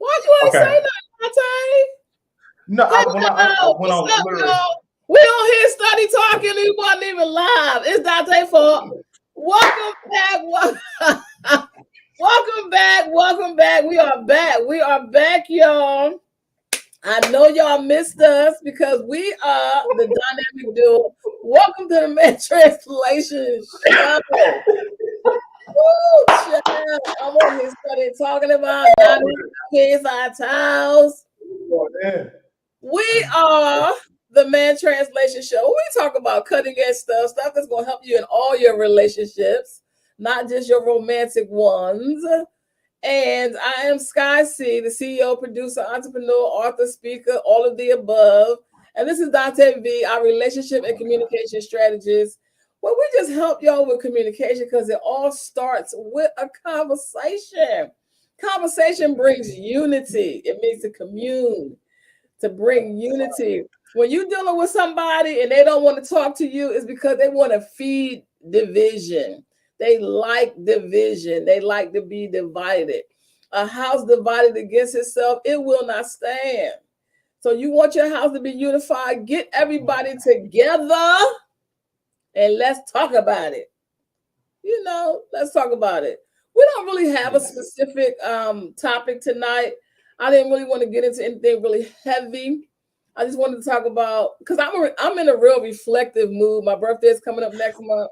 Why you ain't say Okay. nothing, Dante? No, Say I hello. went What's on up, literally. y'all? We on here study talking. We wasn't even live. It's Dante for welcome back. Welcome back. Welcome back. We are back. We are back, y'all. I know y'all missed us because we are the dynamic duo. Welcome to the Man Translation Show. Woo, child. I'm on here study talking about not kids our house. Yeah. We are the Man Translation Show. We talk about cutting edge stuff that's going to help you in all your relationships, not just your romantic ones. And I am Sky C, the CEO, producer, entrepreneur, author, speaker, all of the above. And this is Dante V, our relationship and communication strategist. Well, we just help y'all with communication because it all starts with a conversation. Conversation brings unity. It means to commune, to bring unity. When you're dealing with somebody and they don't want to talk to you, it's because they want to feed division. They like division. They like to be divided. A house divided against itself, it will not stand. So you want your house to be unified, get everybody together and let's talk about it. Let's talk about it. We don't really have a Yes. specific topic tonight. I didn't really want to get into anything really heavy. I just wanted to talk about because I'm in a real reflective mood. My birthday is coming up next month,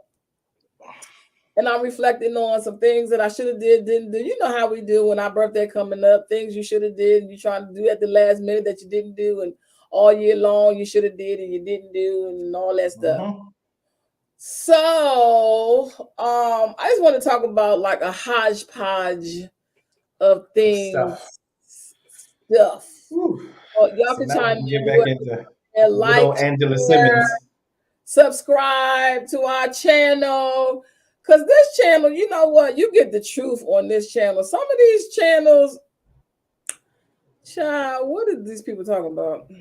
and I'm reflecting on some things that I should have didn't do. You know how we do when our birthday coming up, things you should have did, and you trying to do at the last minute that you didn't do, and all year long you should have did and you didn't do, and all that stuff. Mm-hmm. So, I just want to talk about like a hodgepodge of Stuff. things, stuff. Whew. Y'all So can now we chime can get in back with into a good like, old Angela share, Simmons. subscribe to our channel. Cause this channel, you know what? You get the truth on this channel. Some of these channels, child, what are these people talking about?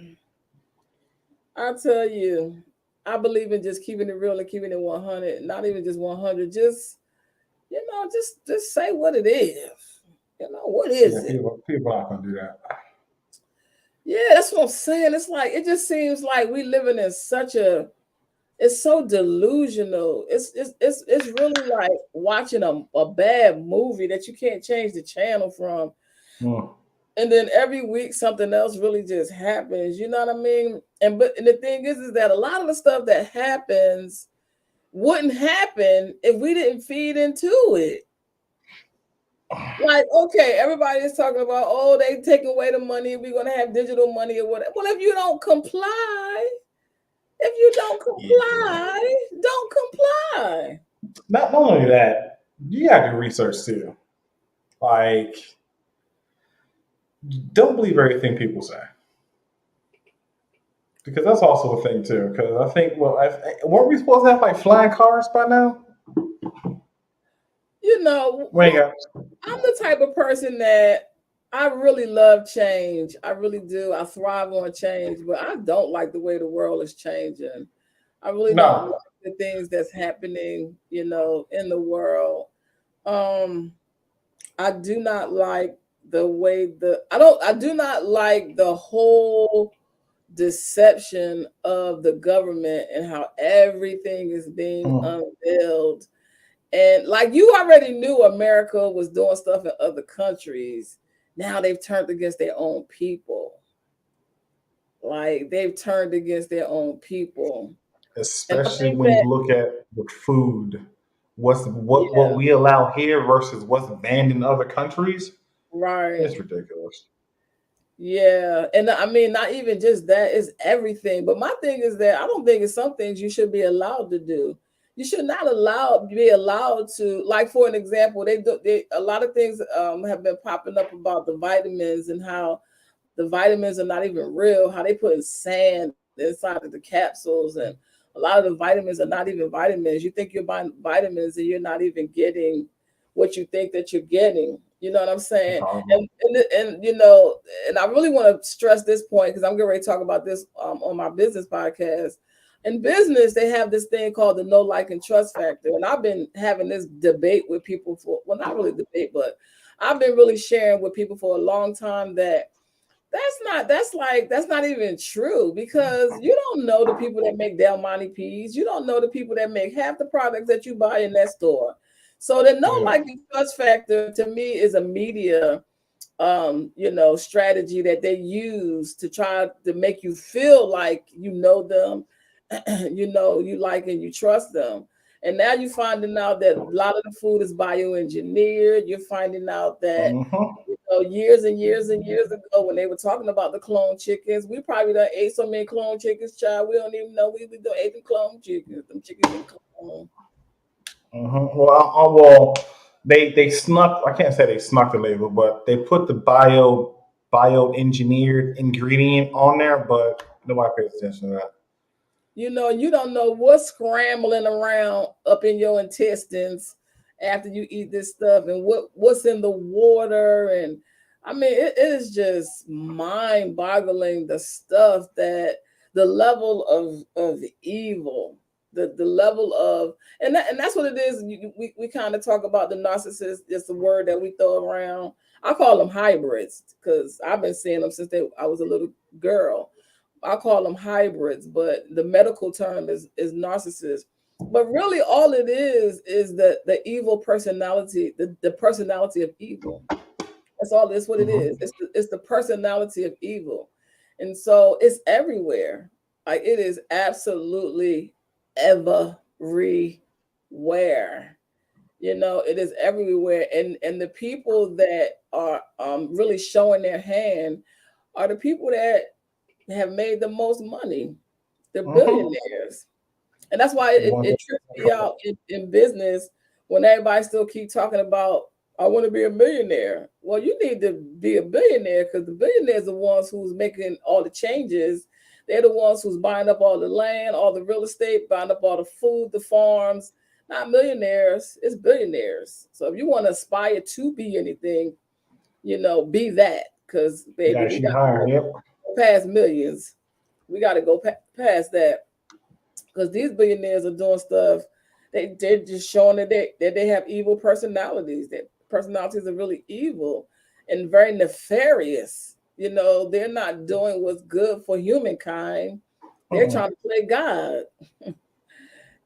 I tell you, I believe in just keeping it real and keeping it 100. Not even just 100, just say what it is. What Yeah, is it? people aren't gonna do that. Yeah, that's what I'm saying. It's like it just seems like we living in such a it's so delusional. It's really like watching a bad movie that you can't change the channel from. Mm. And then every week something else really just happens. You know what I mean? And the thing is that a lot of the stuff that happens wouldn't happen if we didn't feed into it. Like, okay, everybody is talking about, oh, they taking away the money, we're gonna have digital money or whatever. Well, if you don't comply, Yeah. don't comply. Not only that, you gotta do research too. Like, don't believe everything people say. Because that's also a thing too. Because I think, weren't we supposed to have like flying cars by now? You know, We ain't got. I'm the type of person that I really love change. I really do. I thrive on change, but I don't like the way the world is changing. I really don't No. like the things that's happening, in the world. Um, I do not like the way I do not like the whole deception of the government and how everything is being Mm. unveiled. And like you already knew America was doing stuff in other countries. Now they've turned against their own people. Like they've turned against their own people. And I Especially think when you that, look at the food, what yeah, we allow here versus what's banned in other countries. right. It's ridiculous. Yeah. And I mean, not even just that, it's everything. But my thing is that I don't think it's some things you should be allowed to do. You should not be allowed to, like for an example, they a lot of things have been popping up about the vitamins and how the vitamins are not even real, how they put sand inside of the capsules, and a lot of the vitamins are not even vitamins. You think you're buying vitamins and you're not even getting what you think that you're getting. You know what I'm It's saying? horrible. And I really want to stress this point because I'm getting ready to talk about this on my business podcast. In business, they have this thing called the no like and trust factor, and I've been having this debate with people for, well, not really debate, but I've been really sharing with people for a long time that that's not even true because you don't know the people that make Del Monte peas. You don't know the people that make half the products that you buy in that store. So the no Yeah. like and trust factor to me is a media strategy that they use to try to make you feel like you know them, you like and you trust them. And now you're finding out that a lot of the food is bioengineered. You're finding out that Mm-hmm. years and years and years ago when they were talking about the clone chickens, we probably done ate so many clone chickens, child. We don't even know we done ate them clone chickens. Them chickens been cloned. Mm-hmm. Well, they snuck. I can't say they snuck the label, but they put the bioengineered ingredient on there, but nobody pays attention to that. You don't know what's scrambling around up in your intestines after you eat this stuff and what's in the water. And I mean, it is just mind-boggling the stuff that the level of evil, the level of and that's what it is. We kind of talk about the narcissist, just a word that we throw around. I call them hybrids because I've been seeing them since I was a little girl. I call them hybrids, but the medical term is narcissist. But really, all it is the evil personality, the personality of evil. That's all. That's what it is. Mm-hmm. It's the personality of evil, and so it's everywhere. Like it is absolutely everywhere. It is everywhere, and the people that are really showing their hand are the people that have made the most money, the Mm-hmm. billionaires. And that's why The it, ones that it trips me out in business when everybody still keep talking about, I want to be a millionaire. Well, you need to be a billionaire because the billionaires are the ones who's making all the changes. They're the ones who's buying up all the land, all the real estate, buying up all the food, the farms. Not millionaires, it's billionaires. So if you want to aspire to be anything, be that. Because you baby, gotta we shoot got to higher. go Yep. past millions. We got to go past that because these billionaires are doing stuff. They're just showing that they have evil personalities. That personalities are really evil and very nefarious. They're not doing what's good for humankind. They're Mm-mm. trying to play God.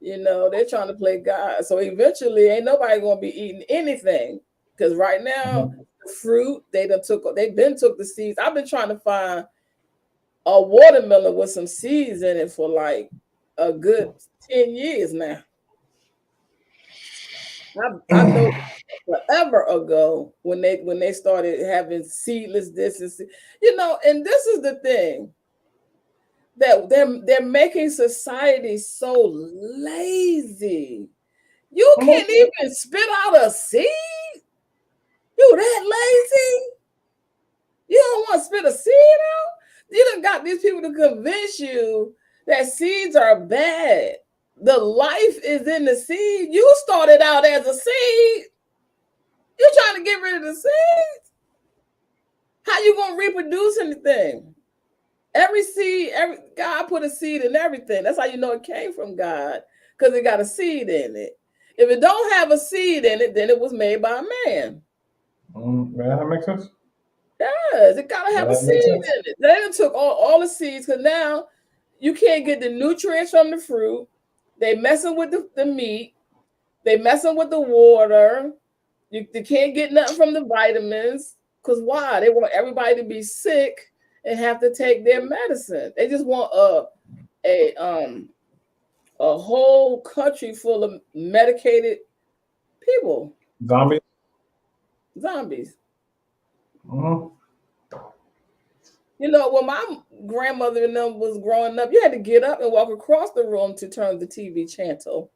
They're trying to play God. So eventually, ain't nobody gonna be eating anything because right now, Mm-hmm. the fruit they've been took the seeds. I've been trying to find a watermelon with some seeds in it for like a good 10 years now. I know forever ago when they started having seedless this and this is the thing that they're making society so lazy. You can't Mm-hmm. even spit out a seed. You that lazy? You don't want to spit a seed out? You done got these people to convince you that seeds are bad. The life is in the seed. You started out as a seed. You trying to get rid of the seed? How you gonna reproduce anything? Every seed, every God put a seed in everything. That's how you know it came from God, because it got a seed in it. If it don't have a seed in it, then it was made by a man. Yeah, that makes sense. Yes, it gotta have a That seed makes sense. in it. They done took all the seeds because now you can't get the nutrients from the fruit. They messing with the meat. They messing with the water. They can't get nothing from the vitamins. Because why? They want everybody to be sick and have to take their medicine. They just want a whole country full of medicated people, Zombies. zombies. Mm-hmm. When my grandmother and them was growing up, you had to get up and walk across the room to turn the TV channel.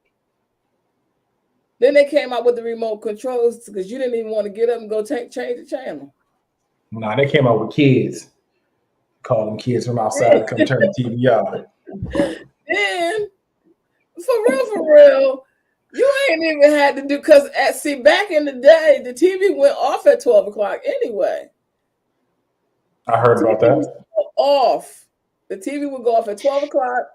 Then they came out with the remote controls because you didn't even want to get up and go change the channel. Nah, they came out with kids. Call them kids from outside to come turn the TV off. Then, for real, you ain't even had to do because see back in the day, the TV went off at 12 o'clock anyway. I heard about TV was that. off. The TV would go off at 12 o'clock.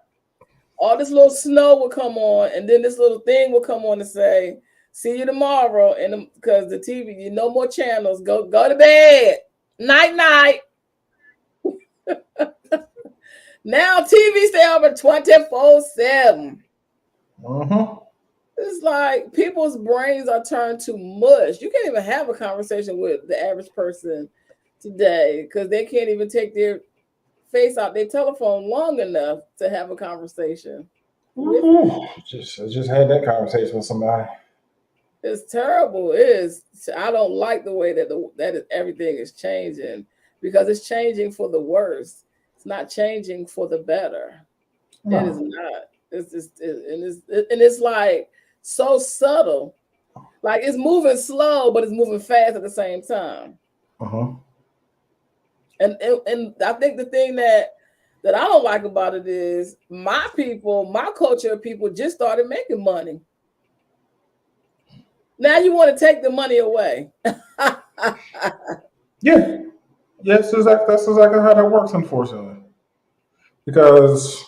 All this little snow would come on, and then this little thing would come on to say See you tomorrow. And because the TV, no more channels. Go to bed. Night night. Now TV stay open 24/7. Mm-hmm. It's like people's brains are turned to mush. You can't even have a conversation with the average person today because they can't even take their face out their telephone long enough to have a conversation with you. Just had that conversation with somebody. It's terrible. It is. I don't like the way that everything is changing because it's changing for the worse. It's not changing for the better. It is No. not. It's just and it's like so subtle. Like it's moving slow, but it's moving fast at the same time. Uh-huh. And I think the thing that I don't like about it is my people, my culture of people just started making money. Now you want to take the money away. Yeah. Yes, that's exactly how that works, unfortunately. Because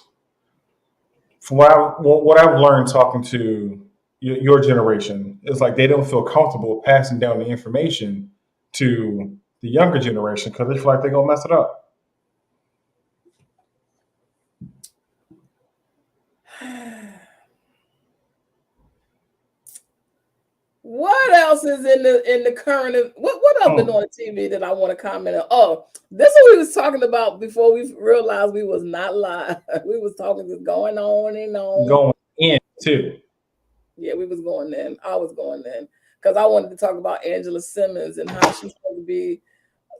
from what I've learned talking to your generation, is like they don't feel comfortable passing down the information to the younger generation because they feel like they're gonna mess it up. What else is in the current? What else been Hmm. on TV that I want to comment on? Oh, this is what we was talking about before we realized we was not live. We was talking just going on and on. Going in too. Yeah, we was going then. I was going then because I wanted to talk about Angela Simmons and how she's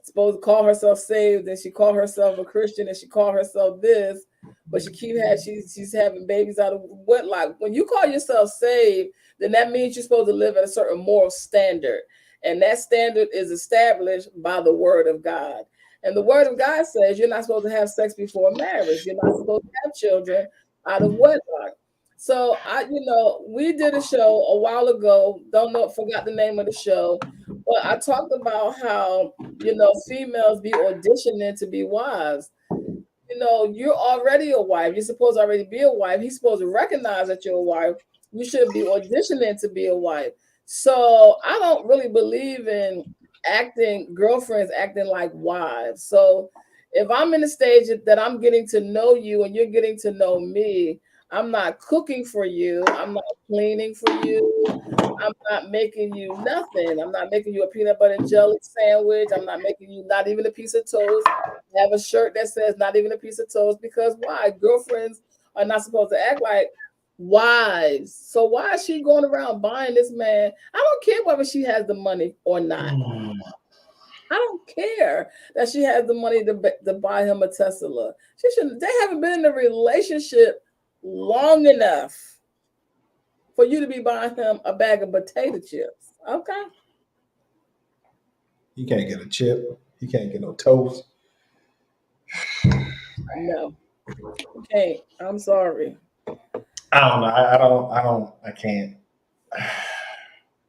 supposed to call herself saved, and she called herself a Christian, and she called herself this, but she's having babies out of wedlock. When you call yourself saved, then that means you're supposed to live at a certain moral standard, and that standard is established by the Word of God. And the Word of God says you're not supposed to have sex before marriage. You're not supposed to have children out of wedlock. So we did a show a while ago. Don't know, forgot the name of the show, but I talked about how females be auditioning to be wives. You're already a wife. You're supposed to already be a wife. He's supposed to recognize that you're a wife. You should be auditioning to be a wife. So I don't really believe in girlfriends acting like wives. So if I'm in the stage that I'm getting to know you and you're getting to know me, I'm not cooking for you. I'm not cleaning for you. I'm not making you nothing. I'm not making you a peanut butter and jelly sandwich. I'm not making you not even a piece of toast. I have a shirt that says not even a piece of toast because why? Girlfriends are not supposed to act like wives. So why is she going around buying this man? I don't care whether she has the money or not. Mm. I don't care that she has the money to buy him a Tesla. She shouldn't. They haven't been in a relationship long enough for you to be buying him a bag of potato chips. Okay. He can't get a chip. He can't get no toast. No. Okay. I'm sorry. I don't know. I don't. I don't. I can't.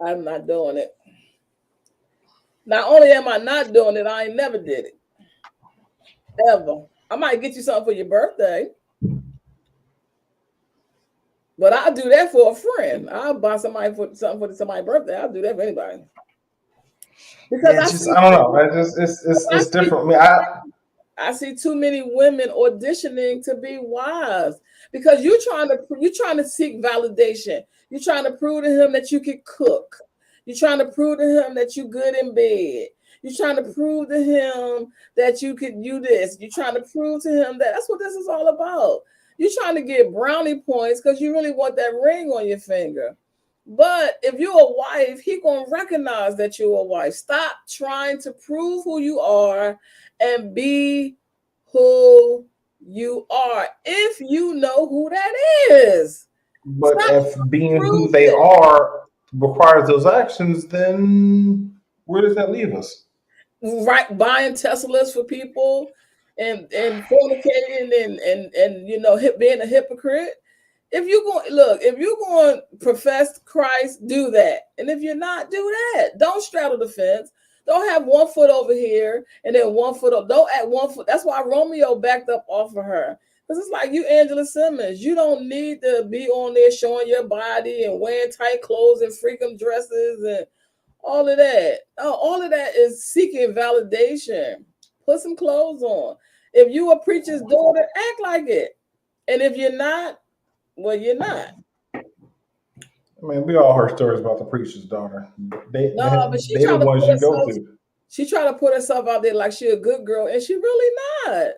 I'm not doing it. Not only am I not doing it, I ain't never did it. Ever. I might get you something for your birthday. But I'll do that for a friend. I'll buy somebody for something for somebody's birthday. I'll do that for anybody. Because Yeah, it's just I don't know. I It's see different. I see too many women auditioning to be wives because you're trying to seek validation. You're trying to prove to him that you can cook. You're trying to prove to him that you're good in bed. You're trying to prove to him that you could do this. You're trying to prove to him that's what this is all about. You're trying to get brownie points because you really want that ring on your finger. But if you're a wife, he gonna recognize that you're a wife. Stop trying to prove who you are and be who you are if you know who that is. But Stop if trying to being who prove they it. are requires those actions, then where does that leave us? Right, buying Teslas for people and fornicating and being a hypocrite. If you're going to profess Christ, do that. And if you're not, do that. Don't straddle the fence. Don't have one foot over here and then one foot up. Don't add one foot. That's why Romeo backed up off of her. Because it's like you, Angela Simmons. You don't need to be on there showing your body and wearing tight clothes and freakum dresses and all of that. Oh, all of that is seeking validation. Put some clothes on. If you a preacher's daughter, act like it. And if you're not, well, you're not. I mean, we all heard stories about the preacher's daughter. They No, they but she they the trying to ones put you go herself. to. She trying to put herself out there like she a good girl, and she really not.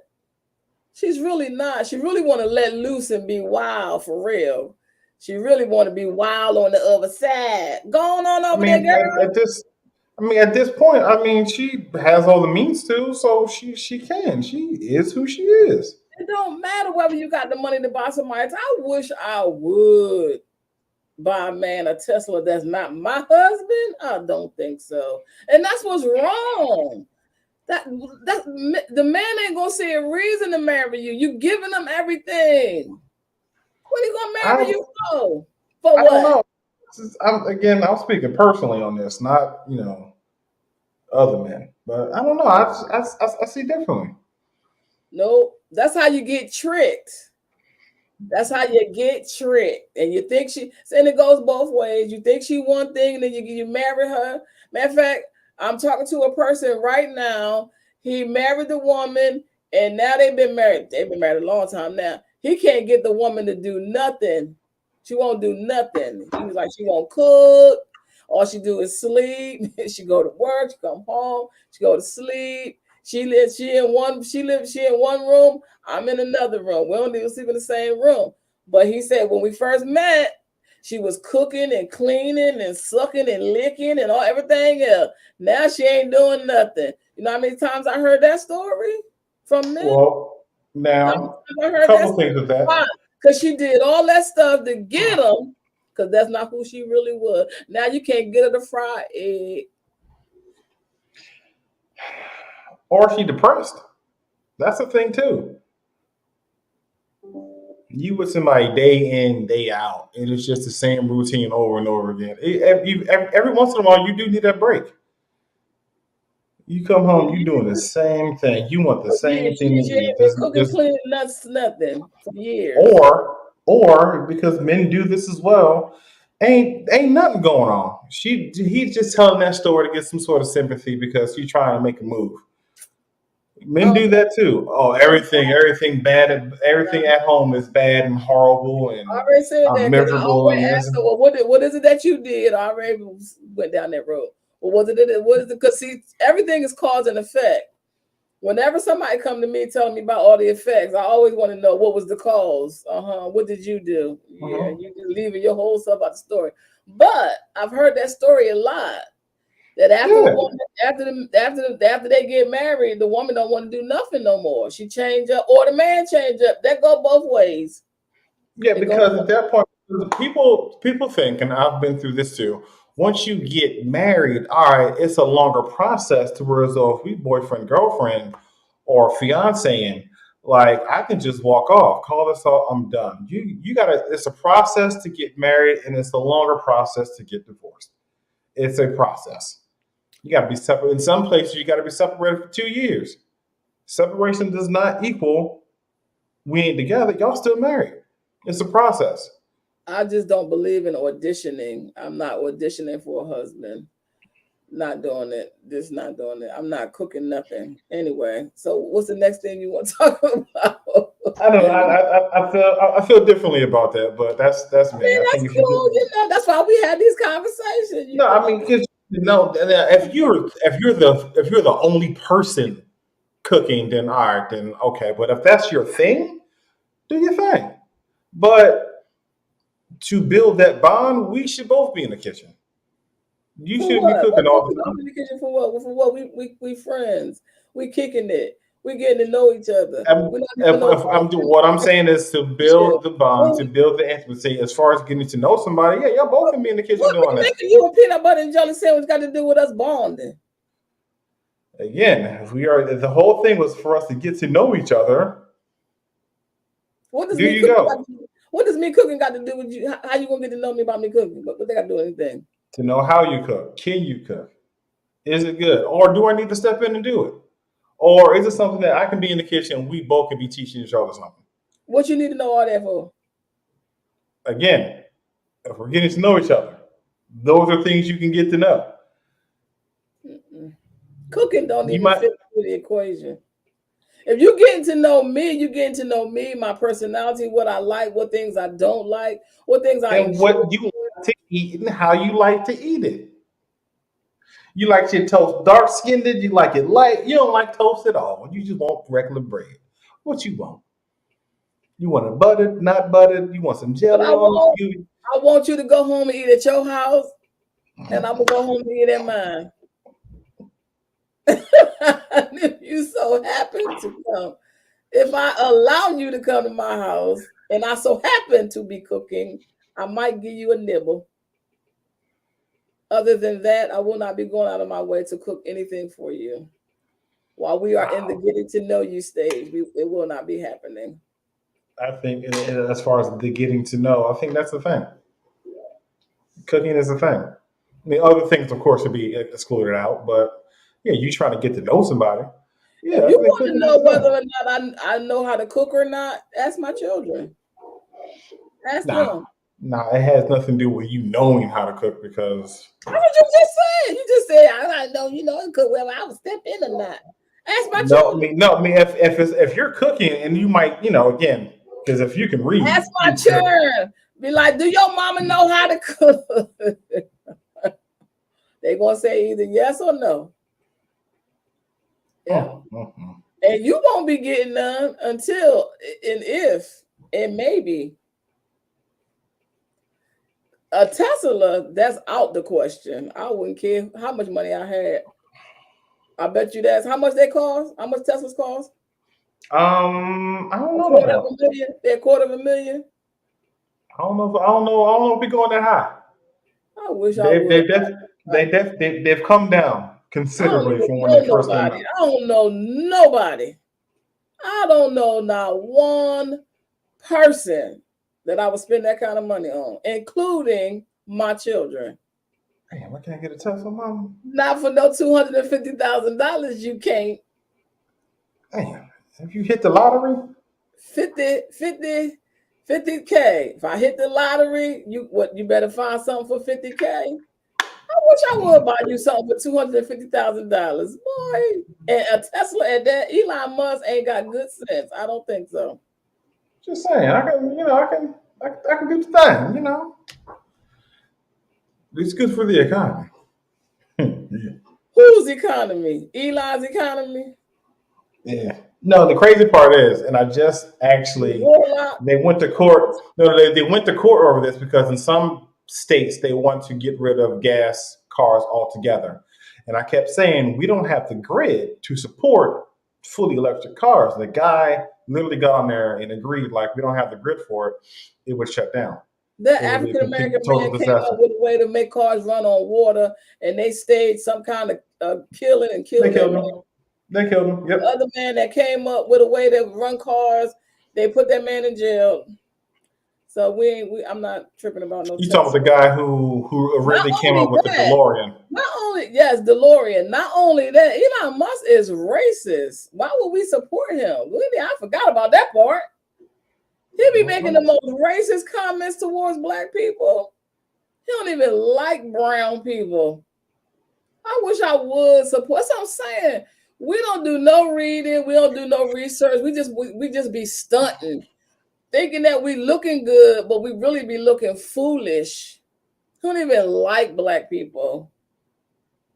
She's really not. She really want to let loose and be wild for real. She really want to be wild on the other side. Going on I over there, mean, girl. at this point, I mean, she has all the means to, so she can. She is who she is. It don't matter whether you got the money to buy somebody. I wish I would buy a man a Tesla that's not my husband. I don't think so. And that's what's wrong. That the man ain't gonna see a reason to marry you. You giving him everything. What are you gonna I marry you for? For I don't what? know. I'm speaking personally on this, not other men, but I don't know. I see differently. Nope. That's how you get tricked. That's how you get tricked. And you think and it goes both ways. You think she one thing, and then you marry her. Matter of fact, I'm talking to a person right now. He married the woman, and now they've been married. They've been married a long time now. He can't get the woman to do nothing. She won't do nothing. He was like, she won't cook. All she do is sleep. She go to work. She come home. She go to sleep. She lives. She in one room. I'm in another room. We don't even sleep in the same room. But he said when we first met, she was cooking and cleaning and sucking and licking and all everything else. Now she ain't doing nothing. You know how many times I heard that story from men? Well, How now many times I a heard that couple things story? with that. Why? Because she did all that stuff to get him. Because that's not who she really was. Now you can't get her to fry egg. Or she depressed. That's the thing too. You with somebody day in, day out, and it's just the same routine over and over again. Every once in a while, you do need that break. You come For home, you doing the years, same thing. You want the for same years, thing to she eat. ain't been cooking, cleaning, nuts, nothing for years. Or because men do this as well, ain't nothing going on. He's just telling that story to get some sort of sympathy because he's trying to make a move. Men Um, do that too. Oh, everything bad, everything at home is bad and horrible, I and already said I'm that because I miserable. always And asked her, well, what is it that you did? I already went down that road. Well, what is it? Because see, everything is cause and effect. Whenever somebody come to me telling me about all the effects, I always want to know what was the cause. What did you do? Yeah, Mhm. you just leaving your whole stuff out the story. But I've heard that story a lot. That after the Yeah, woman, after they get married, the woman don't want to do nothing no more. She change up, or the man change up. That go both ways. yeah, It go. because at that point, people think, and I've been through this too. Once you get married, all right, it's a longer process to whereas though if we boyfriend girlfriend or fiance, like I can just walk off, call this off, I'm done. You gotta. It's a process to get married, and it's a longer process to get divorced. It's a process. You got to be separate. In some places, you got to be separated for 2 years. Separation does not equal we ain't together. Y'all still married. It's a process. I just don't believe in auditioning. I'm not auditioning for a husband. Not doing it. Just not doing it. I'm not cooking nothing anyway. So what's the next thing you want to talk about? I don't know. I feel differently about that, but that's I me. mean, I that's think if you cool. get That's why we had these conversations. no, I mean, 'cause, no. If you're the only person cooking, then all right, then okay. But if that's your thing, do your thing. But to build that bond, we should both be in the kitchen. You For shouldn't be what? cooking all We the both time. in the kitchen for what? For what? We friends. We kicking it. We getting to know each other. We're not doing no If I'm what I'm saying is to relationship. build the bond, What, to build the intimacy. As far as getting to know somebody, yeah, y'all both what, can be in the kitchen what doing that. making you a peanut butter and jelly sandwich got to do with us bonding? Again, if we are the whole thing was for us to get to know each other. What does There me you cooking got go. to do? What does me cooking got to do with you? How you gonna get to know me about me cooking? What they got to do with anything? To know how you cook. Can you cook? Is it good? Or do I need to step in and do it? Or is it something that I can be in the kitchen and we both can be teaching each other something? What you need to know all that for? Again, if we're getting to know each other, those are things you can get to know. Mm-mm. Cooking don't You even might, fit into the equation. If you getting to know me, you getting to know me, my personality, what I like, what things I don't like, what things I and enjoy. what you like to eat and how you like to eat it. You like your toast dark skinned, you like it light, you don't like toast at all. You just want regular bread. What you want? You want it buttered, not buttered, you want some But jelly on it. You I want you to go home and eat at your house, and I'm gonna go home and eat at mine. If you so happen to come, if I allow you to come to my house, and I so happen to be cooking, I might give you a nibble. Other than that, I will not be going out of my way to cook anything for you. While we are in the wow. getting to know you stage, it will not be happening. I think as far as the getting to know, I think that's the thing. Cooking is the thing. I mean, other things, of course, should be excluded out, but yeah, you trying to get to know somebody. If Yeah, I you think want to cooking is know the whether thing. or not I know how to cook or not, ask my children. Ask Nah, them. nah, it has nothing to do with you knowing how to cook because That's what you just said. You just said, I know, cook whether I would step in or not. Ask my no, children. I mean, if you're cooking and you might, again, because if you can Ask read, my children. Be like, do your mama know how to cook? They gonna say either yes or no. Yeah. mm. And you won't be getting none until and if and maybe a Tesla, that's out the question. I wouldn't care how much money I had. I bet you that's how much they cost. How much Teslas cost? I don't A know quarter of now. a million. They're a quarter of a million. I don't know if we're going that high. I wish I They've would. they've def, they've come down I don't considerably even from when know they first came nobody. out. I don't know nobody. I don't know not one person that I would spend that kind of money on, including my children. Damn, I can't get a Tesla, mama. Not for no $250,000. You can't. Damn, if you hit the lottery, 50, 50, 50K. If I hit the lottery, you better find something for 50K. I wish I would buy you something for $250,000. Boy. And a Tesla at that, Elon Musk ain't got good sense. I don't think so. just saying, I can, I can do the thing. It's good for the economy. Whose economy? Elon's economy? Yeah. No, the crazy part is, and I just The actually, warlock? they went to court. No, they went to court over this because in some states they want to get rid of gas cars altogether. And I kept saying, we don't have the grid to support fully electric cars. The guy literally got on there and agreed, like, we don't have the grid for it. It would shut down. That It would be a African complete American total man came up disaster. with a way to make cars run on water, and they staged some kind of killing and They killed that killed man. him. They killed him. The Yep. other man that came up with a way to run cars, they put that man in jail. So we ain't. I'm not tripping about no You talking about Tesla. the guy who Not originally came only up with the that, DeLorean? not only yes, DeLorean. Not only that, Elon Musk is racist. Why would we support him? Really, I forgot about that part. He be making the most racist comments towards black people. He don't even like brown people. I wish I would support. That's what I'm saying. We don't do no reading. We don't do no research. We just be stunting, thinking that we looking good, but we really be looking foolish. He don't even like black people.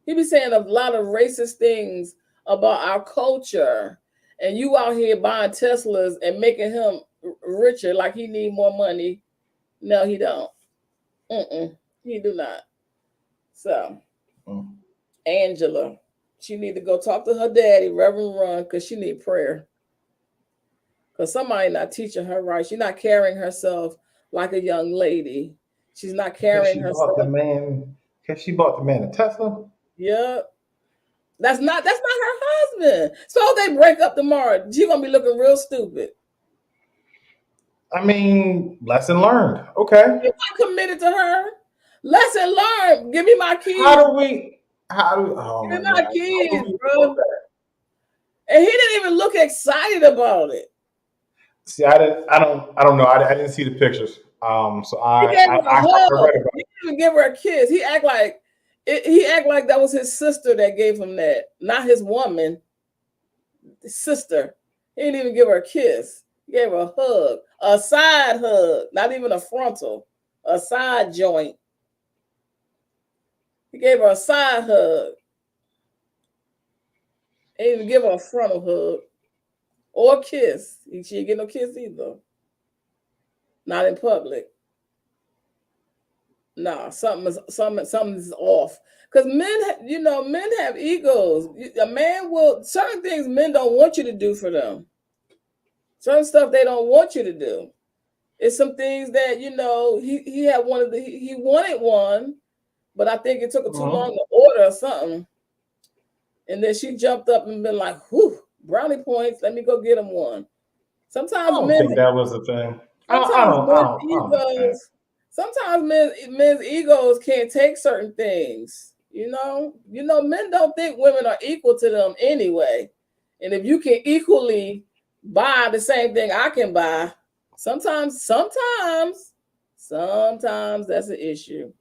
He be saying a lot of racist things about our culture, and you out here buying Teslas and making him richer, like he need more money. No, he don't. He do not. So Mm. Angela, she need to go talk to her daddy, Reverend Run, because she need prayer. Because somebody not teaching her right. She's not carrying herself like a young lady. She's not Because carrying she bought the herself. man. Because she bought the man a Tesla. Yep. That's not her husband. So they break up tomorrow. She gonna be looking real stupid. I mean, lesson learned. Okay. You're not committed to her. Lesson learned. Give me my keys. How do we? How do? Oh Give my me my God! How do keys, we go about bro. that? And he didn't even look excited about it. See, I don't know. I didn't see the pictures. So He gave her a I hug. read about He didn't even give her a kiss. He act like that was his sister that gave him that, not his woman, his sister. He didn't even give her a kiss. He gave her a hug, a side hug, not even a frontal, a side joint. He gave her a side hug. He didn't even give her a frontal hug or a kiss. She didn't get no kiss either. Not in public. Nah, something's off. Because men, men have egos. A man will certain things men don't want you to do for them. Certain stuff they don't want you to do. It's some things that he had one of the he wanted one, but I think it took her it. too long to order or something, and then she jumped up and been like, "Whew, brownie points. Let me go get him one." I Sometimes don't men think that was the thing. Sometimes I don't think that. men's egos can't take certain things. Men don't think women are equal to them anyway. And if you can equally buy the same thing I can buy, sometimes that's an issue.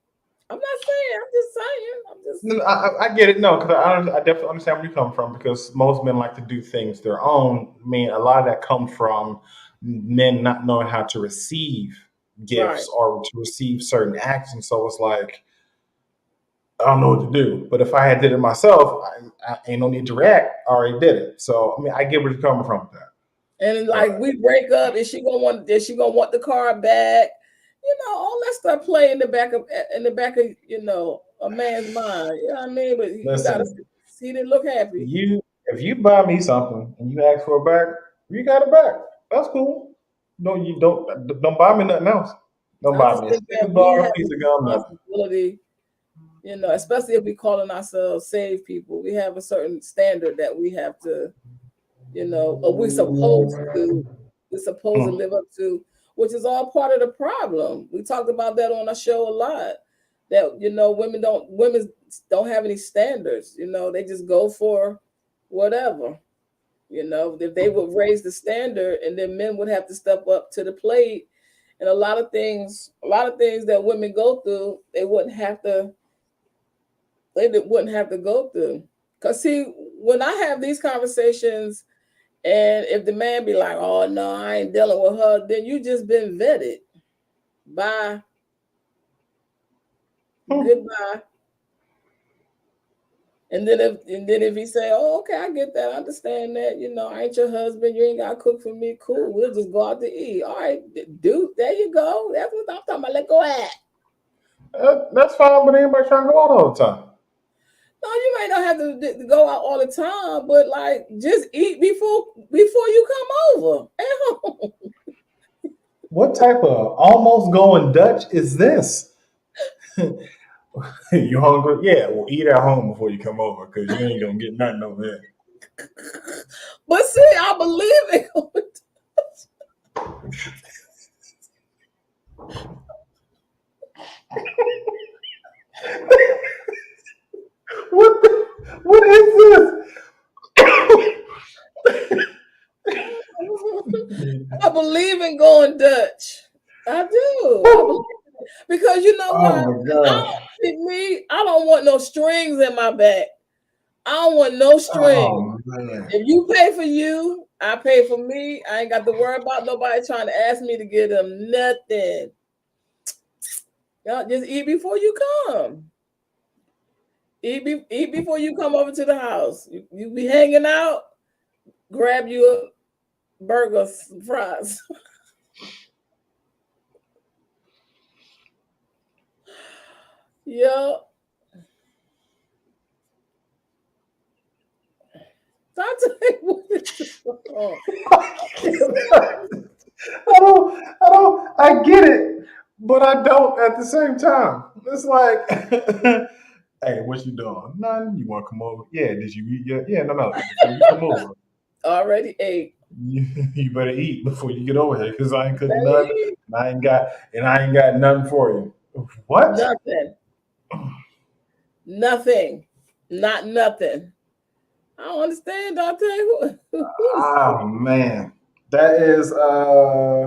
I'm not saying. I'm just saying. I'm just. No, I get it. No, because I definitely understand where you come from. Because most men like to do things their own. I mean, a lot of that comes from men not knowing how to receive Right. gifts or to receive certain actions. So it's like I don't know what to do. But if I had did it myself, I ain't no need to react. I already did it. So I mean, I get where you're coming from with that. And like But we break up, is she gonna want the car back? All that stuff play in the back of a man's mind. You know what I mean? But you gotta listen, see he didn't look happy. you if you buy me something and you ask for it back, you got it back. That's cool. No, you don't buy me nothing else. Don't I buy just me a think sticker that we bar, a have piece a of gum, nothing. responsibility, especially if we calling ourselves saved people. We have a certain standard that we have to, or we're supposed to Hmm. live up to, which is all part of the problem. We talked about that on our show a lot. That women don't have any standards. They just go for whatever. If they would raise the standard, and then men would have to step up to the plate, and a lot of things that women go through, they wouldn't have to go through. Cause see, when I have these conversations, and if the man be like, "Oh no, I ain't dealing with her," then you just been vetted. Bye, Hmm. goodbye. And then if he say, "Oh, okay, I get that, I understand that. I ain't your husband. You ain't gotta cook for me. Cool. We'll just go out to eat. All right, dude. There you go. That's what I'm talking about. Let go at." That's fine, but anybody trying to go out all the time. No, you may not have to go out all the time, but like just eat before you come over at home. What type of almost going Dutch is this? You hungry? Yeah, well, eat at home before you come over because you ain't gonna get nothing over there. But see, I believe it. What is I this? believe in going Dutch. I do. I believe because you know Oh what? my gosh. I don't want no strings in my back. I don't want no strings. Oh man. If you pay for you, I pay for me. I ain't got to worry about nobody trying to ask me to give them nothing. Y'all just eat before you come. Eat before you come over to the house. You be hanging out, grab you a burger, some fries. Yeah. Dante, what is wrong? I get it, but I don't at the same time. It's like, hey, what you doing? Nothing. You want to come over? Yeah. Did you eat yet? Yeah. No, no. Before you come over, Already ate. you better eat before you get over here because I ain't cooking Better nothing, eat. and I ain't got nothing for you. What? Nothing. Nothing. Not nothing. I don't understand, Dante. Who is Oh man. That is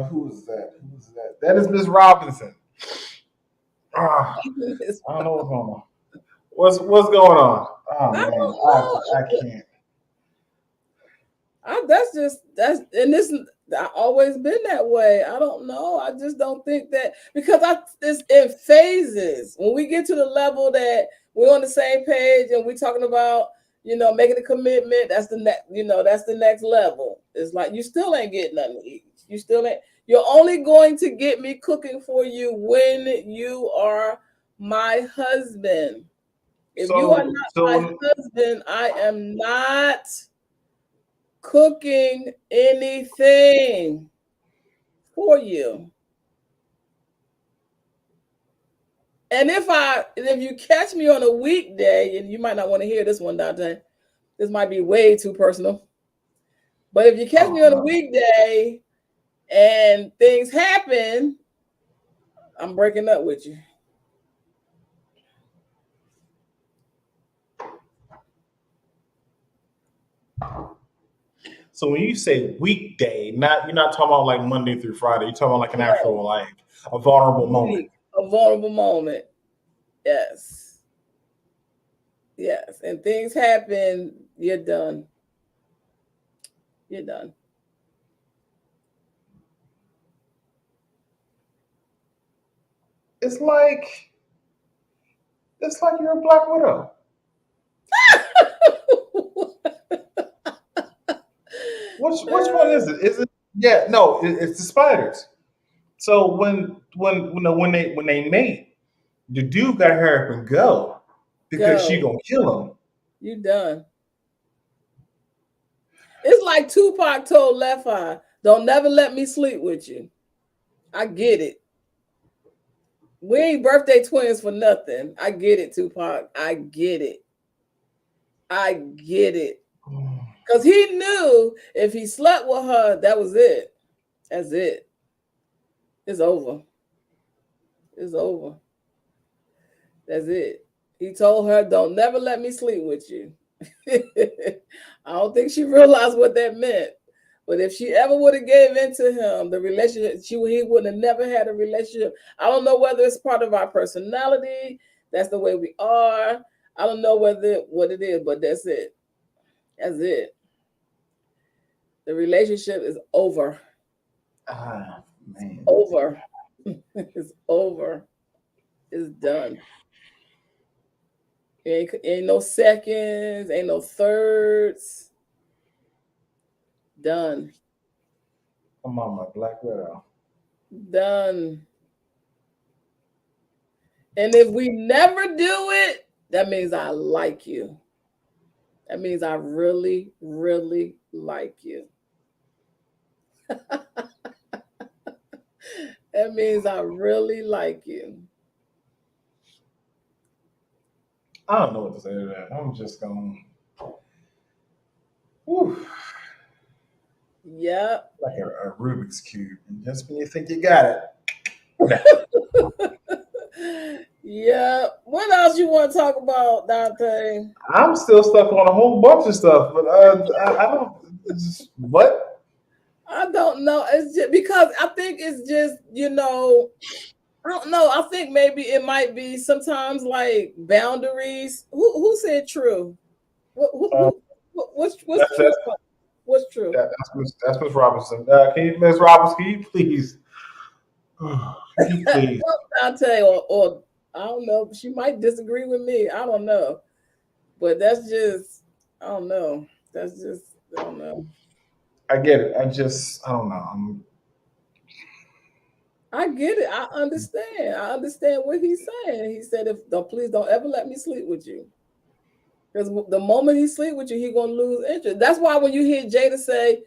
who's that? Who's that? That is Miss Robinson. Ah, I don't know what's going on. What's going on? Oh I man, don't know. I can't. That's just that's and this I always been that way. I don't know. I just don't think that because I it's in phases. When we get to the level that we're on the same page and we're talking about making a commitment, that's the next that's the next level. It's like you still ain't getting nothing to eat. You still ain't. You're only going to get me cooking for you when you are my husband. If you are So not my so husband, I am not cooking anything for you. And if you catch me on a weekday, and you might not want to hear this one, Dante, this might be way too personal. But if you catch oh me on a no. weekday and things happen, I'm breaking up with you. So when you say weekday, not you're not talking about like Monday through Friday. You're talking about like an No, actual like a vulnerable moment. week, a vulnerable moment. Yes, yes. And things happen, you're done. You're done. It's like it's like you're a Black Widow. Which one is it? Is it yeah, no, it's the spiders. So when they mate, the dude got to hurry up and go because she Go. gonna kill him. You done. It's like Tupac told Left Eye, "Don't never let me sleep with you." I get it. We ain't birthday twins for nothing. I get it, Tupac. I get it. I get it. Cause he knew if he slept with her, that was it. That's it. It's over. It's over. That's it. He told her, "Don't never let me sleep with you." I don't think she realized what that meant. But if she ever would have gave in to him, the relationship, he would have never had a relationship. I don't know whether it's part of our personality. That's the way we are. I don't know whether what it is, but that's it. That's it. The relationship is over. Ah man. Over. It's over. It's done. Ain't no seconds. Ain't no thirds. Done. I'm on my Black Widow. Done. And if we never do it, that means I like you. That means I really, really like you. That means I really like you. I don't know what to say to that. I'm just going whew, Yep. like a Rubik's cube. And just when you think you got it, no. Yeah. What else you want to talk about, Dante? I'm still stuck on a whole bunch of stuff, but I don't. What? I don't know. It's just because I think it's just, I don't know. I think maybe it might be sometimes like boundaries. Who said true? Uh, What's that's true? that's What's true? that's Miss Robinson. Can you, Miss Robinson? Can you please? Can you please? Dante, or I don't know. She might disagree with me. I don't know. But that's just, I don't know. That's just, I don't know. I get it. I don't know. I get it. I understand. I understand what he's saying. He said, "If don't please don't ever let me sleep with you, because the moment he sleep with you, he gonna lose interest." That's why when you hear Jada say,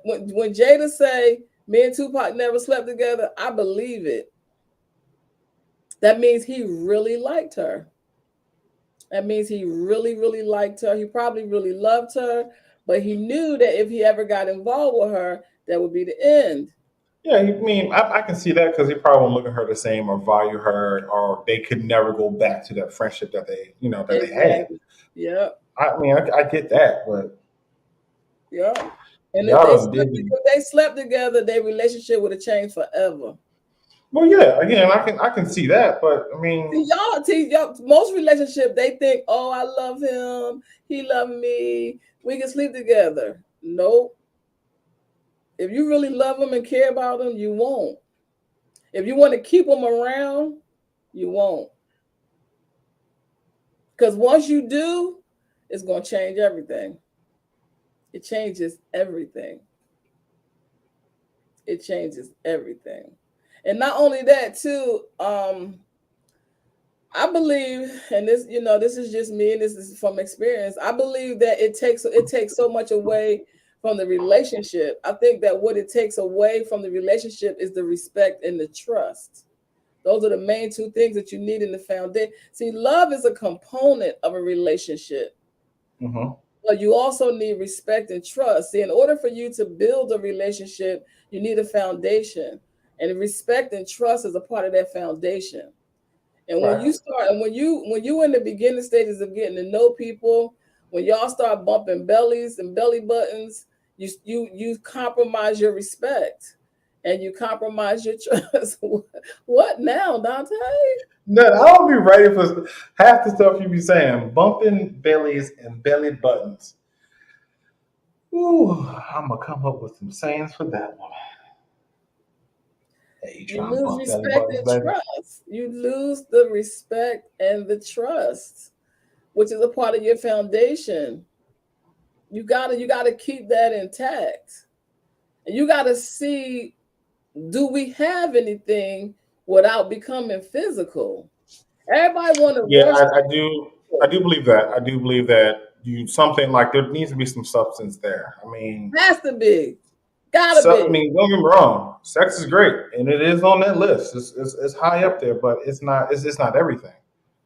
when Jada say, "Me and Tupac never slept together," I believe it. That means he really liked her. That means he really, really liked her. He probably really loved her, but he knew that if he ever got involved with her, that would be the end. Yeah, I mean, I can see that because he probably won't look at her the same or value her, or they could never go back to that friendship that they had. Exactly. Yep. I mean, I get that, but Yeah. And if Y'all they done slept, did me. if they slept together, their relationship would have changed forever. Well, yeah. Again, I can see that, but I mean, See, y'all, most relationship they think, oh, I love him, he love me, we can sleep together. Nope. If you really love him and care about him, you won't. If you want to keep him around, you won't. Because once you do, it's gonna change everything. It changes everything. It changes everything. And not only that, too, I believe, and this, this is just me, and this is from experience. I believe that it takes so much away from the relationship. I think that what it takes away from the relationship is the respect and the trust. Those are the main two things that you need in the foundation. See, love is a component of a relationship, mhm, but you also need respect and trust. See, in order for you to build a relationship, you need a foundation, and respect and trust is a part of that foundation. And when right. you start, and when you in the beginning stages of getting to know people, when y'all start bumping bellies and belly buttons, you compromise your respect, and you compromise your trust. What now, Dante? No, I'll be ready for half the stuff you be saying. Bumping bellies and belly buttons. Ooh, I'm gonna come up with some sayings for that one. Hey, you You trying to lose bump belly respect buttons, and baby? trust. You lose the respect and the trust, which is a part of your foundation. You gotta keep that intact, and you gotta see, do we have anything without becoming physical? Everybody want to Yeah, rush I to do. I physical. do believe that. I do believe that you something like there needs to be some substance there. Has to be, gotta So, I be, mean, don't get me wrong. Sex is great, and it is on that list. It's high up there, but it's not everything.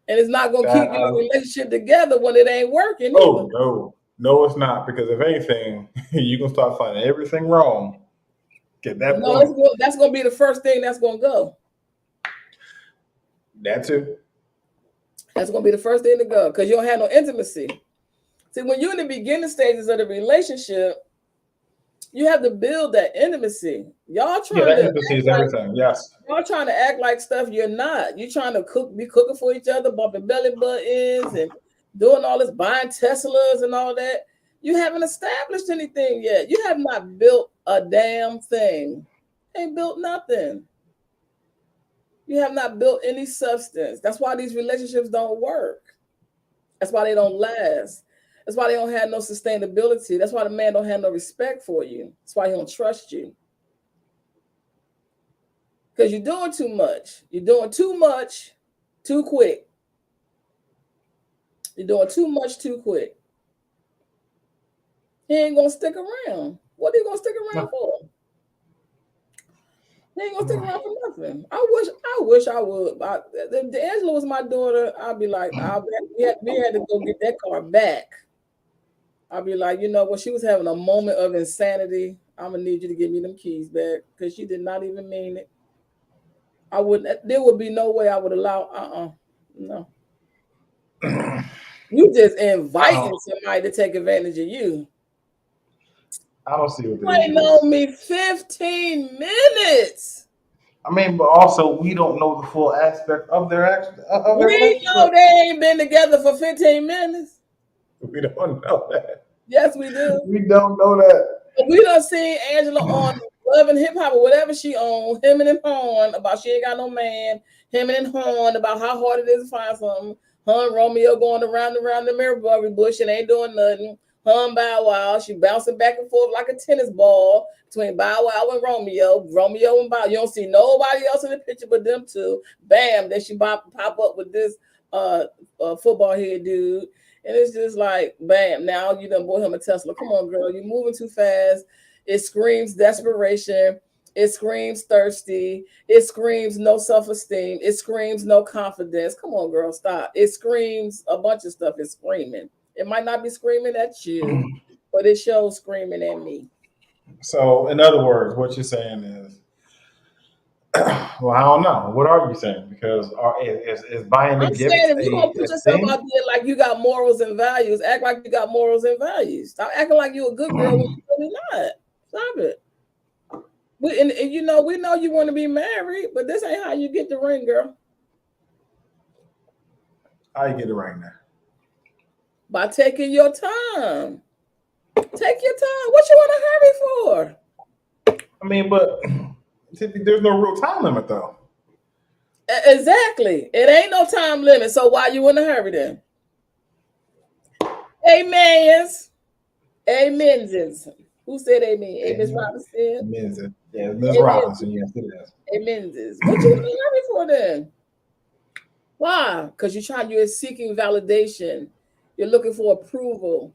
and it's not gonna That keep I your relationship together when it ain't working either. Oh no, it's not because if anything, you can start finding everything wrong at that No, point. that's gonna be the first thing that's gonna go. That too. That's gonna be the first thing to go because you don't have no intimacy. See, when you're in the beginning stages of the relationship, you have to build that intimacy. Y'all Yeah, trying that to intimacy act is like everything. Yes. Y'all trying to act like stuff you're not. You trying to be cooking for each other, bumping belly buttons and doing all this, buying Teslas and all that. You haven't established anything yet. You have not built a damn thing. Ain't built nothing. You have not built any substance. That's why these relationships don't work. That's why they don't last. That's why they don't have no sustainability. That's why the man don't have no respect for you. That's why he don't trust you. Because you're doing too much. You're doing too much too quick. You're doing too much too quick. He ain't gonna stick around. What are you gonna stick around No. for? He ain't gonna stick around for nothing. I wish I would. If Angela was my daughter, I'd be like, we had to go get that car back. I'd be like, when she was having a moment of insanity, I'm gonna need you to give me them keys back because she did not even mean it. I wouldn't. There would be no way I would allow. No. You just I don't. inviting somebody to take advantage of you. I don't see what the You ain't issue is. known me 15 minutes. I mean, but also we don't know the full aspect of their We know relationship. they ain't been together for 15 minutes. We don't know that. Yes, we do. We don't know that. We done seen Angela on Love and Hip Hop or whatever she on, him and Horn about she ain't got no man, him and Horn about how hard it is to find something. Her and Romeo going around the Mirror bush and ain't doing nothing. Her and Bow Wow, she bouncing back and forth like a tennis ball between Bow Wow and Romeo. Romeo and Bow. You don't see nobody else in the picture but them two. Bam, then she pop up with this football head dude. And it's just like, bam, now you done bought him a Tesla. Come on, girl, you're moving too fast. It screams desperation. It screams thirsty. It screams no self-esteem. It screams no confidence. Come on, girl, stop. It screams a bunch of stuff. It's screaming. It might not be screaming at you, but it shows screaming at me. So, in other words, what you're saying is Well, I don't know. What are you saying? Because is buying the I'm saying gifts if you're gonna a put yourself thing? out there like you got morals and values, act like you got morals and values. Stop acting like you a good girl when you're really not. Stop it. And we know you want to be married, but this ain't how you get the ring, girl. I get it right now. By taking your time. Take your time. What you want to hurry for? I mean, but there's no real time limit though. Exactly. It ain't no time limit. So why you in a hurry then? Amens. Amens. Who said amen? Amen Amen. Robinson. Yeah, Ms. Amen. Robinson. Yes, it is. Amens. What you in a hurry for then? Why? Because you're seeking validation. You're looking for approval.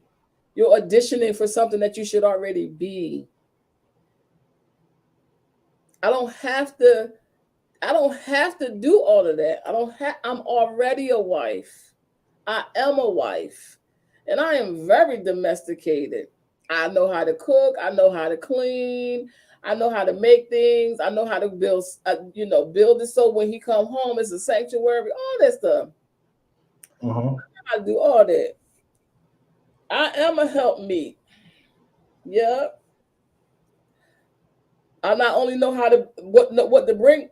You're auditioning for something that you should already be. I don't have to I don't have to do all of that. I'm already a wife. I am a wife. And I am very domesticated. I know how to cook, I know how to clean, I know how to make things, I know how to build build it so when he come home it's a sanctuary, all that stuff. Mm-hmm. I do all that. I am a helpmeet. Yeah. I not only know how to what to bring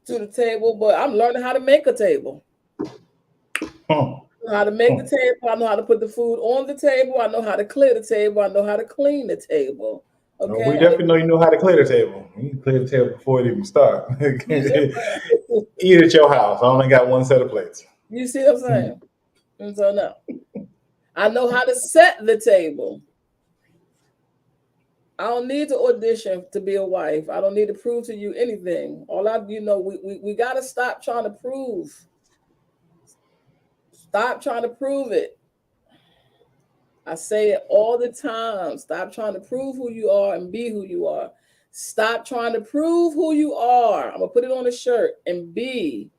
to the table, but I'm learning how to make a table. Hmm. I know how to make the Hmm. table. I know how to put the food on the table. I know how to clear the table. I know how to clean the table. Well, Okay. we definitely know you know how to clear the table. You can clear the table before it even starts. Eat at your house. I only got one set of plates. You see what I'm Hmm. saying? And so no, I know how to set the table. I don't need to audition to be a wife. I don't need to prove to you anything. We got to stop trying to prove. Stop trying to prove it. I say it all the time. Stop trying to prove who you are and be who you are. Stop trying to prove who you are. I'm going to put it on a shirt and be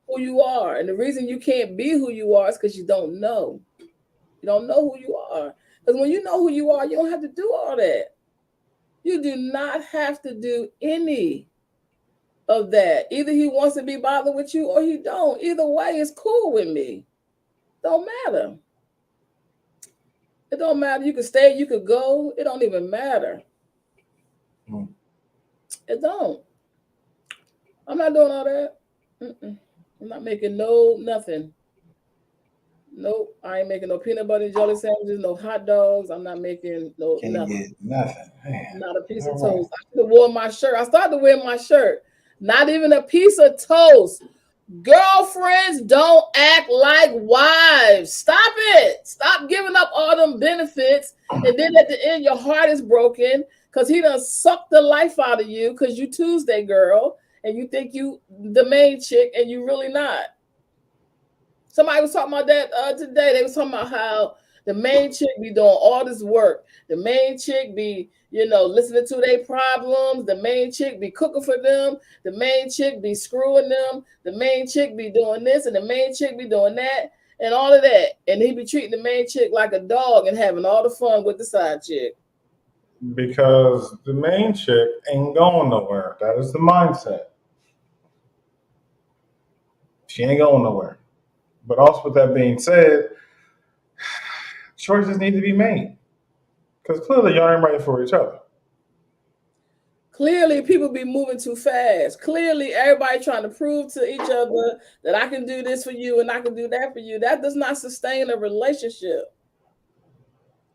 who you are. And the reason you can't be who you are is because you don't know. You don't know who you are. Because when you know who you are, you don't have to do all that. You do not have to do any of that. Either he wants to be bothered with you or he don't. Either way, it's cool with me. Don't matter. It don't matter. You could stay, you could go. It don't even matter. Hmm. It don't. I'm not doing all that. Mm-mm. I'm not making no nothing. Nope. I ain't making no peanut butter and jelly sandwiches, no hot dogs. I'm not making no Can't nothing. get nothing. Man. Not a piece of All right. toast. I could have worn my shirt. I started to wear my shirt. Not even a piece of toast. Girlfriends don't act like wives. Stop it. Stop giving up all them benefits. And then at the end, your heart is broken because he done sucked the life out of you because you Tuesday girl and you think you the main chick and you really not. Somebody was talking about that today. They was talking about how the main chick be doing all this work. The main chick be, listening to their problems. The main chick be cooking for them. The main chick be screwing them. The main chick be doing this and the main chick be doing that and all of that. And he be treating the main chick like a dog and having all the fun with the side chick. Because the main chick ain't going nowhere. That is the mindset. She ain't going nowhere. But also, with that being said, choices need to be made. Because clearly, y'all ain't ready for each other. Clearly, people be moving too fast. Clearly, everybody trying to prove to each other that I can do this for you and I can do that for you. That does not sustain a relationship.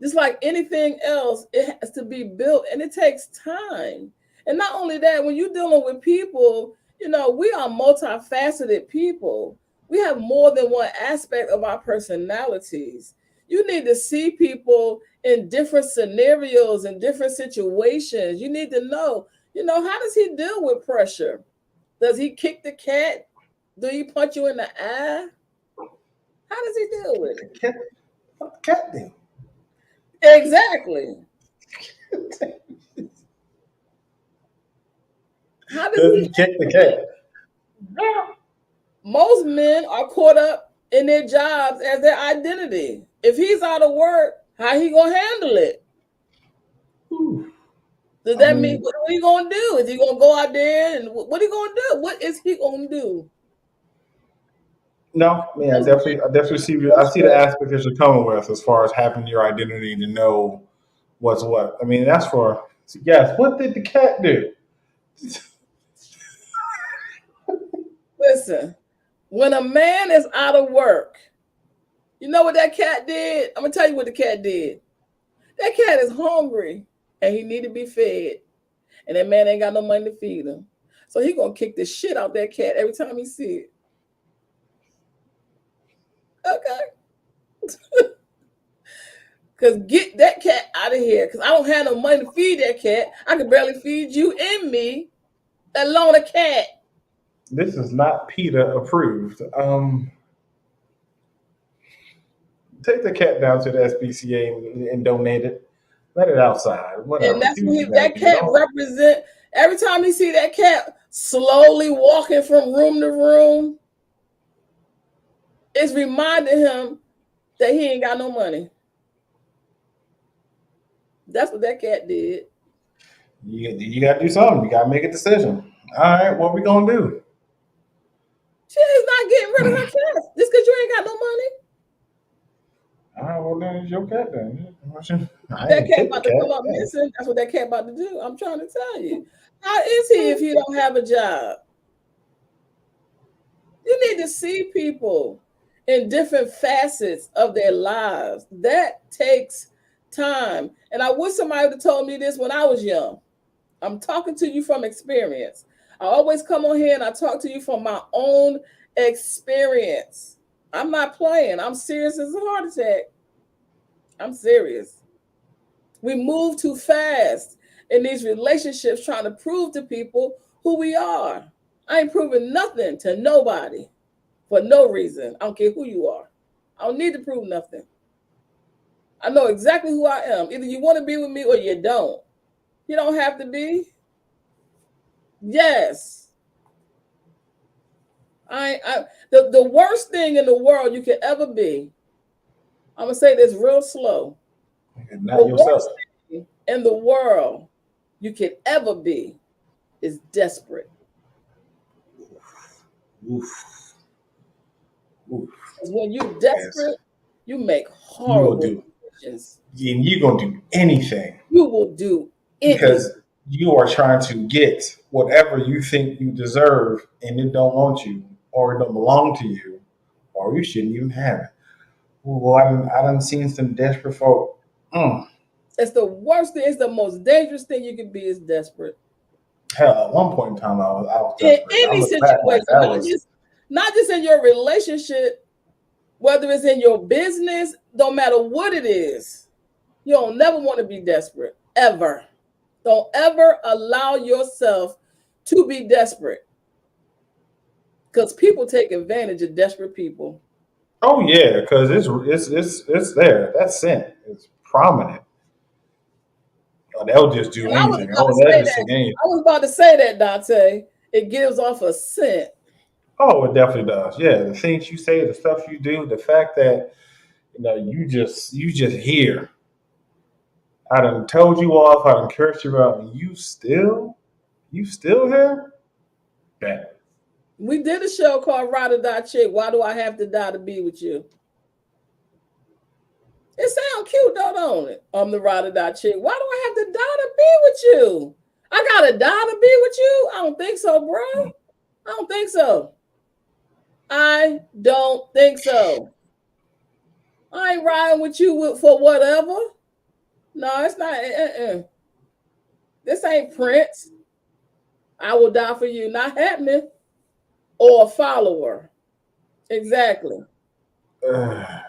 Just like anything else, it has to be built and it takes time. And not only that, when you're dealing with people, we are multifaceted people. We have more than one aspect of our personalities. You need to see people in different scenarios and different situations. You need to know, how does he deal with pressure? Does he kick the cat? Do he punch you in the eye? How does he deal with it? Cat, cat thing. Exactly. How does Does he he kick the cat? Most men are caught up in their jobs as their identity. If he's out of work, how he gonna handle it? Ooh. Does I that mean mean, what are you gonna do? Is he gonna go out there and what are you gonna do? What is he gonna do? no, man, I definitely see, I see the aspect that you're coming with as far as having your identity to know what's what. I mean, that's for yes. What did the cat do? Listen, when a man is out of work, you know what that cat did? I'm gonna tell you what the cat did. That cat is hungry and he need to be fed, and that man ain't got no money to feed him. So he gonna kick the shit out that cat every time he see it. Okay, cause get that cat out of here. Cause I don't have no money to feed that cat. I can barely feed you and me, let alone a cat. This is not PETA approved. Take the cat down to the SPCA and donate it. Let it outside. And Whatever. that's Do what what you got to that do. cat Don't. represent. Every time he see that cat slowly walking from room to room, it's reminding him that he ain't got no money. That's what that cat did. You got to do something. You got to make a decision. All right, what we gonna do? She is not getting rid of her cats just because you ain't got no money. All right, well then it's your cat then. I That ain't cat take the about to cat. come up Yeah. missing. That's what that cat about to do. I'm trying to tell you. How is he if he don't have a job? You need to see people in different facets of their lives. That takes time. And I wish somebody would have told me this when I was young. I'm talking to you from experience. I always come on here and I talk to you from my own experience. I'm not playing. I'm serious as a heart attack. I'm serious. We move too fast in these relationships trying to prove to people who we are. I ain't proving nothing to nobody for no reason. I don't care who you are. I don't need to prove nothing. I know exactly who I am. Either you want to be with me or you don't. You don't have to be. Yes. The worst thing in the world you could ever be, I'm gonna say this real slow. And not The yourself. worst thing in the world you could ever be is desperate. Oof. Oof. Because when you're Yes. desperate, you make You will horrible do. decisions. And you're gonna do anything You will do anything. because you are trying to get whatever you think you deserve, and it don't want you, or it don't belong to you, or you shouldn't even have it. Ooh, well, I done seen some desperate folk. Mm. It's the worst thing. It's the most dangerous thing you can be is desperate. Hell, at one point in time, I was In desperate. I any look back like situation, that was. not just in your relationship, whether it's in your business, no matter what it is, you don't never want to be desperate. Ever. Don't ever allow yourself to be desperate. Because people take advantage of desperate people. Oh yeah, because it's there. That scent is prominent. Oh, they'll just do And I was anything. about Oh, to they'll say just that. take anything. I was about to say that, Dante. It gives off a scent. Oh, it definitely does. Yeah, the things you say, the stuff you do, the fact that you just hear. I done told you off. I done cursed you out, and you still here. That We did a show called Ride or Die Chick. Why do I have to die to be with you? It sounds cute, though, don't it? I'm the Ride or Die Chick. Why do I have to die to be with you? I gotta die to be with you? I don't think so, bro. I don't think so. I don't think so. I ain't riding with you for whatever. No, it's not. This ain't Prince. I will die for you. Not happening. Or a follower. Exactly. uh,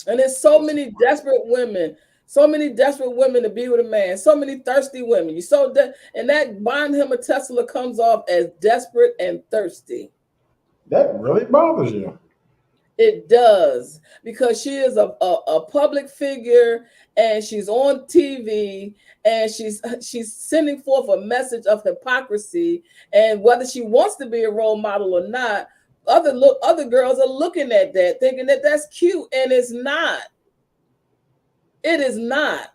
And there's so many desperate women to be with a man, so many thirsty women. And that buying him a Tesla comes off as desperate and thirsty. that really bothers you. It does because she is a public figure and she's on TV and she's sending forth a message of hypocrisy. And whether she wants to be a role model or not, other girls are looking at that thinking that that's cute, and it's not. It is not.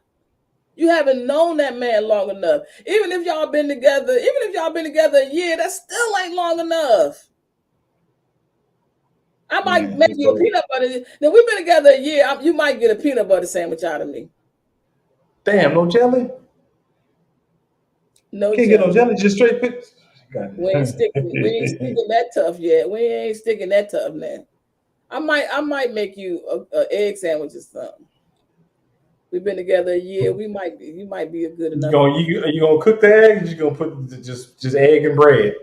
You haven't known that man long enough. Even if y'all been together a year, that still ain't long enough. I might Man, make you a so peanut butter. Now we've been together a year. You might get a peanut butter sandwich out of me. damn, no jelly. No Can't get no jelly. jelly, just straight pit. God. We ain't sticking that tough yet. We ain't sticking that tough now. I might make you a egg sandwich or something. We've been together a year. You might be a good You enough. gonna you gonna cook the egg? You just gonna put just egg and bread?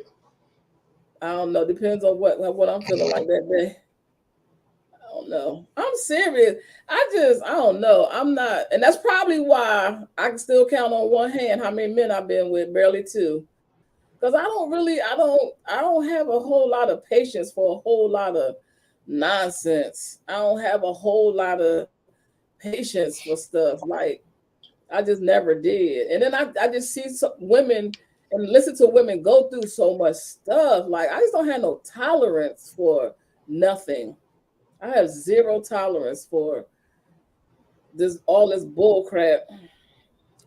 I don't know. Depends on what I'm feeling like that day. I don't know. I'm serious. I don't know. I'm not, and that's probably why I can still count on one hand how many men I've been with, barely two. Because I don't have a whole lot of patience for a whole lot of nonsense. I don't have a whole lot of patience for stuff. Like I just never did. And then I just see some women and listen to women go through so much stuff. Like I just don't have no tolerance for nothing. I have zero tolerance for this all this bull crap.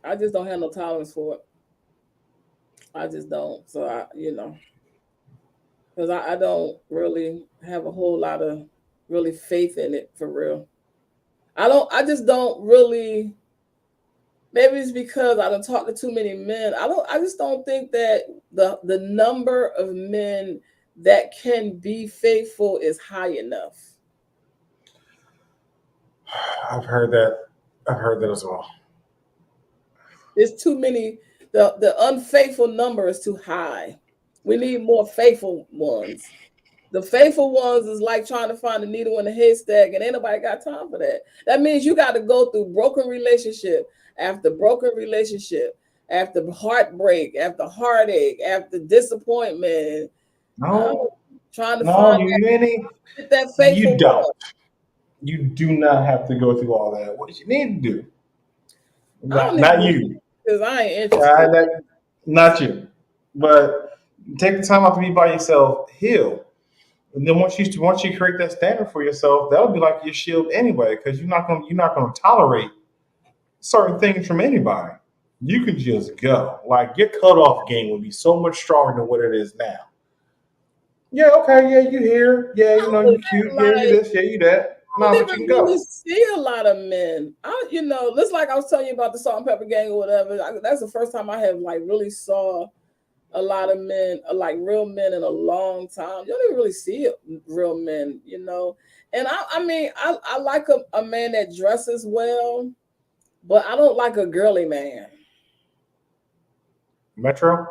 I just don't have no tolerance for it. I just don't. So because I don't really have a whole lot of really faith in it for real. I just don't really. Maybe it's because I don't talk to too many men. I just don't think that the number of men that can be faithful is high enough. I've heard that. I've heard that as well. There's too many. The unfaithful number is too high. We need more faithful ones. The faithful ones is like trying to find a needle in a haystack, and ain't nobody got time for that. That means you got to go through broken relationship, after heartbreak, after heartache, after disappointment. No, Trying to no, find you ain't. that You faithful don't. one. You do not have to go through all that. What you need to do, I don't not need you, because I ain't uh, interested. not, not you, but take the time out to be by yourself, heal, and then once you create that standard for yourself, that'll be like your shield anyway, because you're not gonna tolerate certain things from anybody. You can just go. Like your cutoff game would be so much stronger than what it is now. Yeah, okay, yeah, you here. Yeah, I you don't cute. Yeah, you like. this, yeah, you that. I No, don't but you even can really go. see a lot of men. Just like I was telling you about the Salt and Pepper Gang or whatever. That's the first time I have like really saw a lot of men, like real men, in a long time. You don't even really see real men. And I mean, I like a man that dresses well, but I don't like a girly man. Metro.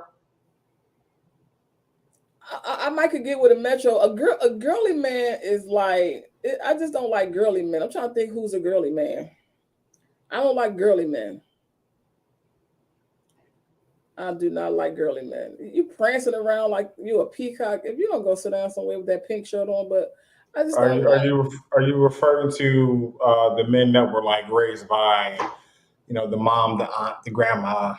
I might could get with a metro. A girly man is like I just don't like girly men. I'm trying to think who's a girly man. I don't like girly men. I do not like girly men. You prancing around like you a peacock. If you don't go sit down somewhere with that pink shirt on, but I just don't like. Are you referring to the men that were like raised by the mom, the aunt, the grandma,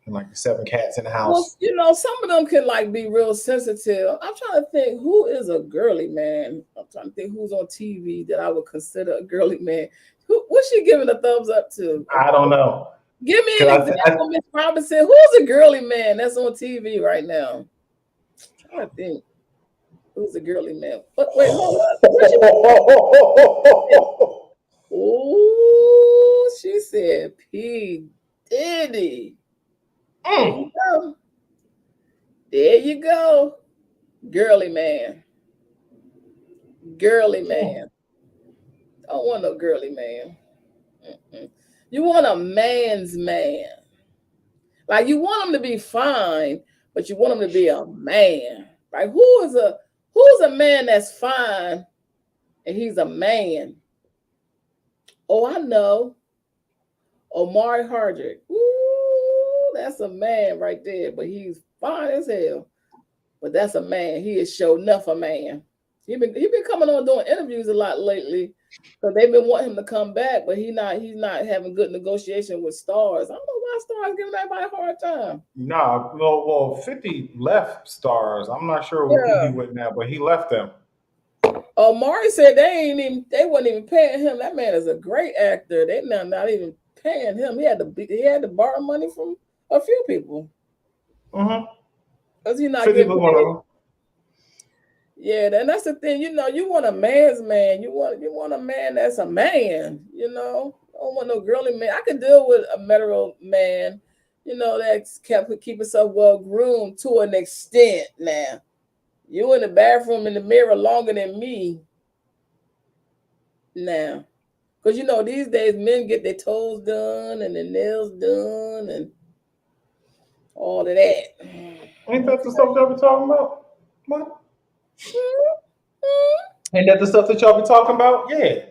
and like the seven cats in the Well, house? some of them can like be real sensitive. I'm trying to think who is a girly man. I'm trying to think who's on TV that I would consider a girly man. What's she giving a thumbs up to? I don't know. Give me an Cause example, Miss Robinson. Who's a girly man that's on TV right now? I'm trying to think who's a girly man. But wait, hold up. What she said? Oh, she said P. Diddy. There you Mm. go. There you go. Girly man. Girly Mm. man. Don't want no girly man. Mm-mm. You want a man's man. Like you want him to be fine, but you want him to be a man. Like who's a man that's fine and he's a man? Oh, I know. Omari Hardrick. Ooh, that's a man right there, but he's fine as hell. But that's a man. He is sure enough a man. He been coming on doing interviews a lot lately. So they've been wanting him to come back, but he's not having good negotiation with stars. I don't know why stars giving everybody a hard time. Nah, well, 50 left stars. I'm not sure who he Yeah. with now, but he left them. Maury said they wasn't even paying him. That man is a great actor. They not even paying him. He had to borrow money from a few people Mm-hmm. because he's not 50 getting was one of paid. them. Yeah, and that's the thing. You want a man's man. You want a man that's a man. You don't want no girly man. I can deal with a metro man. That's kept keep himself well groomed to an extent. Now you in the bathroom in the mirror longer than me now. Because these days men get their toes done and their nails done and all of that. Ain't that the Okay. stuff y'all be talking about? What? Mhm. Ain't that the stuff that y'all be talking about? Yeah.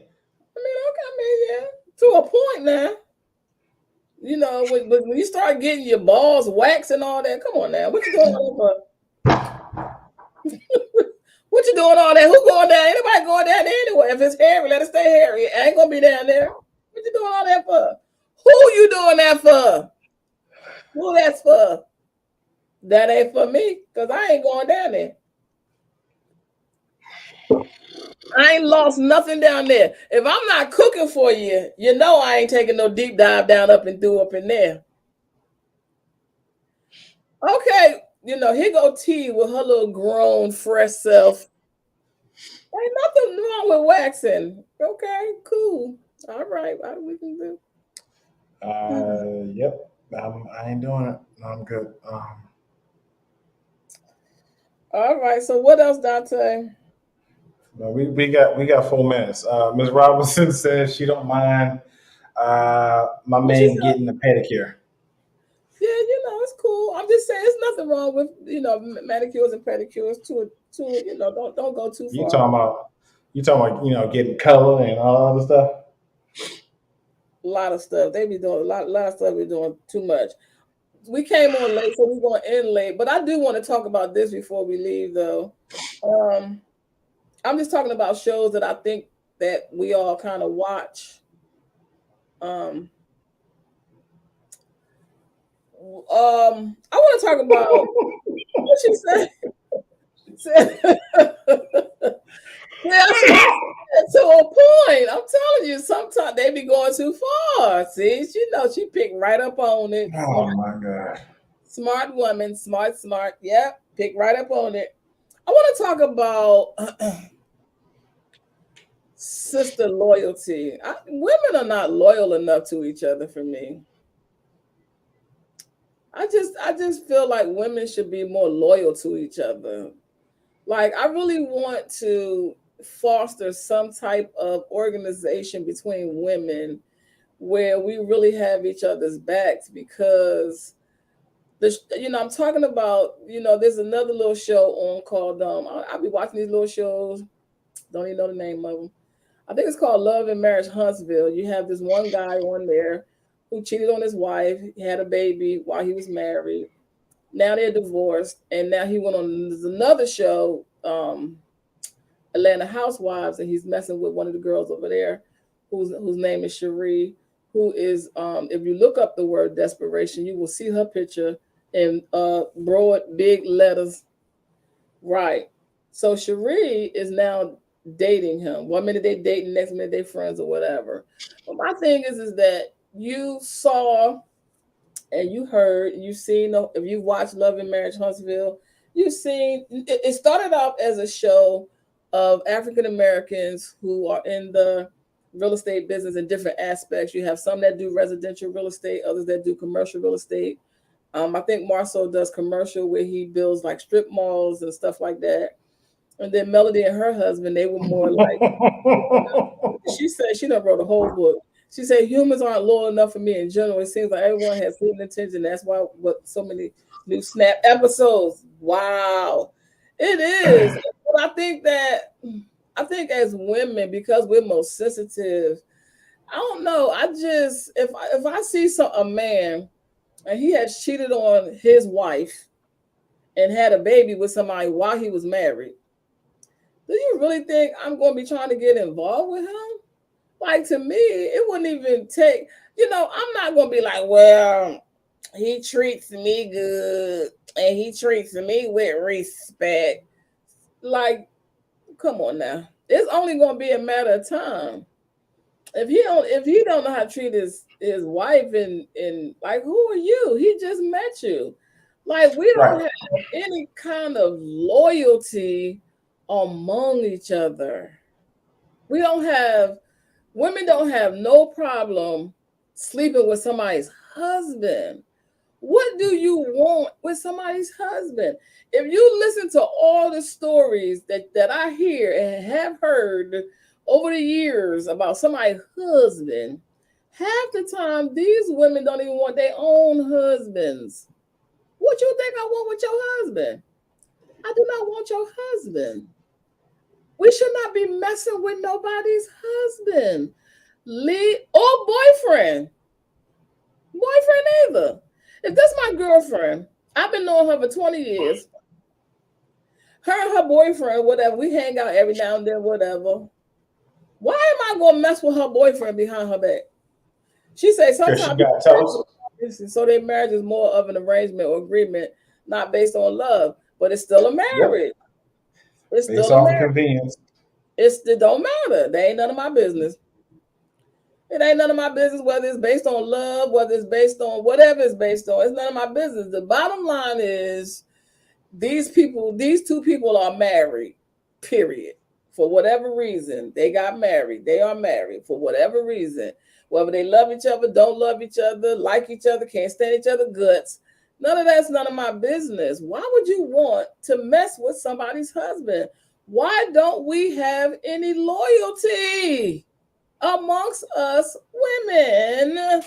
Yeah, to a point now. When you start getting your balls waxed and all that, come on now. What you doing all that for? What you doing all that? Who going down? Anybody going down there anyway? If it's hairy, let it stay hairy. It ain't gonna be down there. What you doing all that for? Who you doing that for? Who that's for? That ain't for me, cause I ain't going down there. I ain't lost nothing down there. If I'm not cooking for you, I ain't taking no deep dive down up and through up in there. Okay, here go T with her little grown, fresh self. Ain't nothing wrong with waxing. Okay, cool. All right, what we can do. Yep. I ain't doing it. No, I'm good. All right, so what else, Dante? No, we got 4 minutes. Ms. Robinson says she don't mind my What she man said? getting a pedicure. Yeah, it's cool. I'm just saying, it's nothing wrong with manicures and pedicures. Don't go too You far. talking about you talking about getting color and all other stuff. A lot of stuff they be doing. A lot of stuff we doing too much. We came on late, so we're going to end late. But I do want to talk about this before we leave, though. Um, I'm just talking about shows that I think that we all kind of watch. Um, I want to talk about what she said. Yeah, to a point. I'm telling you, sometimes they be going too far. See, she picked right up on it. Oh my god. Smart woman, smart, smart. Yep, pick right up on it. I want to talk about sister loyalty. Women are not loyal enough to each other for me. I just feel like women should be more loyal to each other. Like I really want to foster some type of organization between women where we really have each other's backs because I'm talking about, there's another little show on called I'll be watching these little shows, don't even know the name of them. I think it's called Love and Marriage Huntsville. You have this one guy on there who cheated on his wife. He had a baby while he was married. Now they're divorced, and now he went on there's another show, Atlanta Housewives, and he's messing with one of the girls over there, whose name is Cherie, who is if you look up the word desperation, you will see her picture in broad big letters. Right. So Cherie is now dating him. One minute they dating, next minute they friends or whatever. But my thing is that you saw and you heard, you seen, if you watched Love and Marriage Huntsville, you seen it started off as a show of African Americans who are in the real estate business in different aspects. You have some that do residential real estate, others that do commercial real estate. I think Marcel does commercial where he builds like strip malls and stuff like that. And then Melody and her husband, they were more like, she said she done wrote a whole book. She said humans aren't loyal enough for me in general. It seems like everyone has hidden intention. That's why what so many new Snap episodes. Wow, it is. But I think as women, because we're most sensitive, I don't know. I just if I see a man and he has cheated on his wife and had a baby with somebody while he was married, do you really think I'm going to be trying to get involved with him? Like to me, it wouldn't even take. I'm not gonna be like, well, he treats me good and he treats me with respect. Like, come on now. It's only gonna be a matter of time. If he don't know how to treat his wife and like, who are you? He just met you. Like, we don't Right. have any kind of loyalty among each other. We don't have Women don't have no problem sleeping with somebody's husband. What do you want with somebody's husband? If you listen to all the stories that I hear and have heard over the years about somebody's husband, half the time these women don't even want their own husbands. What you think I want with your husband? I do not want your husband. We should not be messing with nobody's husband. Lead or boyfriend. Boyfriend either. If that's my girlfriend, I've been knowing her for 20 years. Her and her boyfriend, whatever, we hang out every now and then, whatever. Why am I gonna mess with her boyfriend behind her back? She say Because she sometimes got toast so their marriage is more of an arrangement or agreement, not based on love, but it's still a yep, marriage. It's based still a off of marriage. convenience. It don't matter. They ain't none of my business. It ain't none of my business whether it's based on love, whether it's based on whatever it's based on. It's none of my business. The bottom line is these two people are married, period. For whatever reason, they got married. They are married for whatever reason. Whether they love each other, don't love each other, like each other, can't stand each other guts. None of that's none of my business. Why would you want to mess with somebody's husband? Why don't we have any loyalty amongst us women?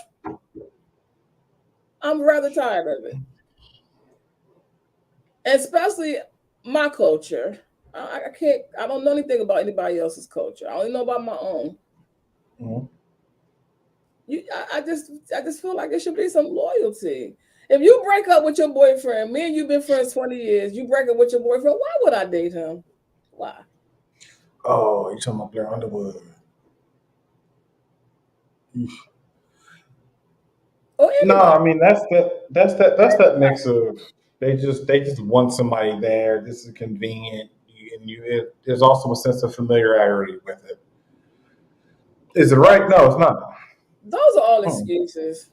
I'm rather tired of it, especially my culture. I can't. I don't know anything about anybody else's culture. I only know about my own. Mhm. I just feel like there should be some loyalty. If you break up with your boyfriend, me and you've been friends 20 years. You break up with your boyfriend. Why would I date him? Why? Oh, you talking about Blair Underwood? Or No, anybody? I mean that's that mix of they just want somebody there. This is convenient, and there's also a sense of familiarity with it. Is it right? No, it's not. Those are all Hmm. excuses.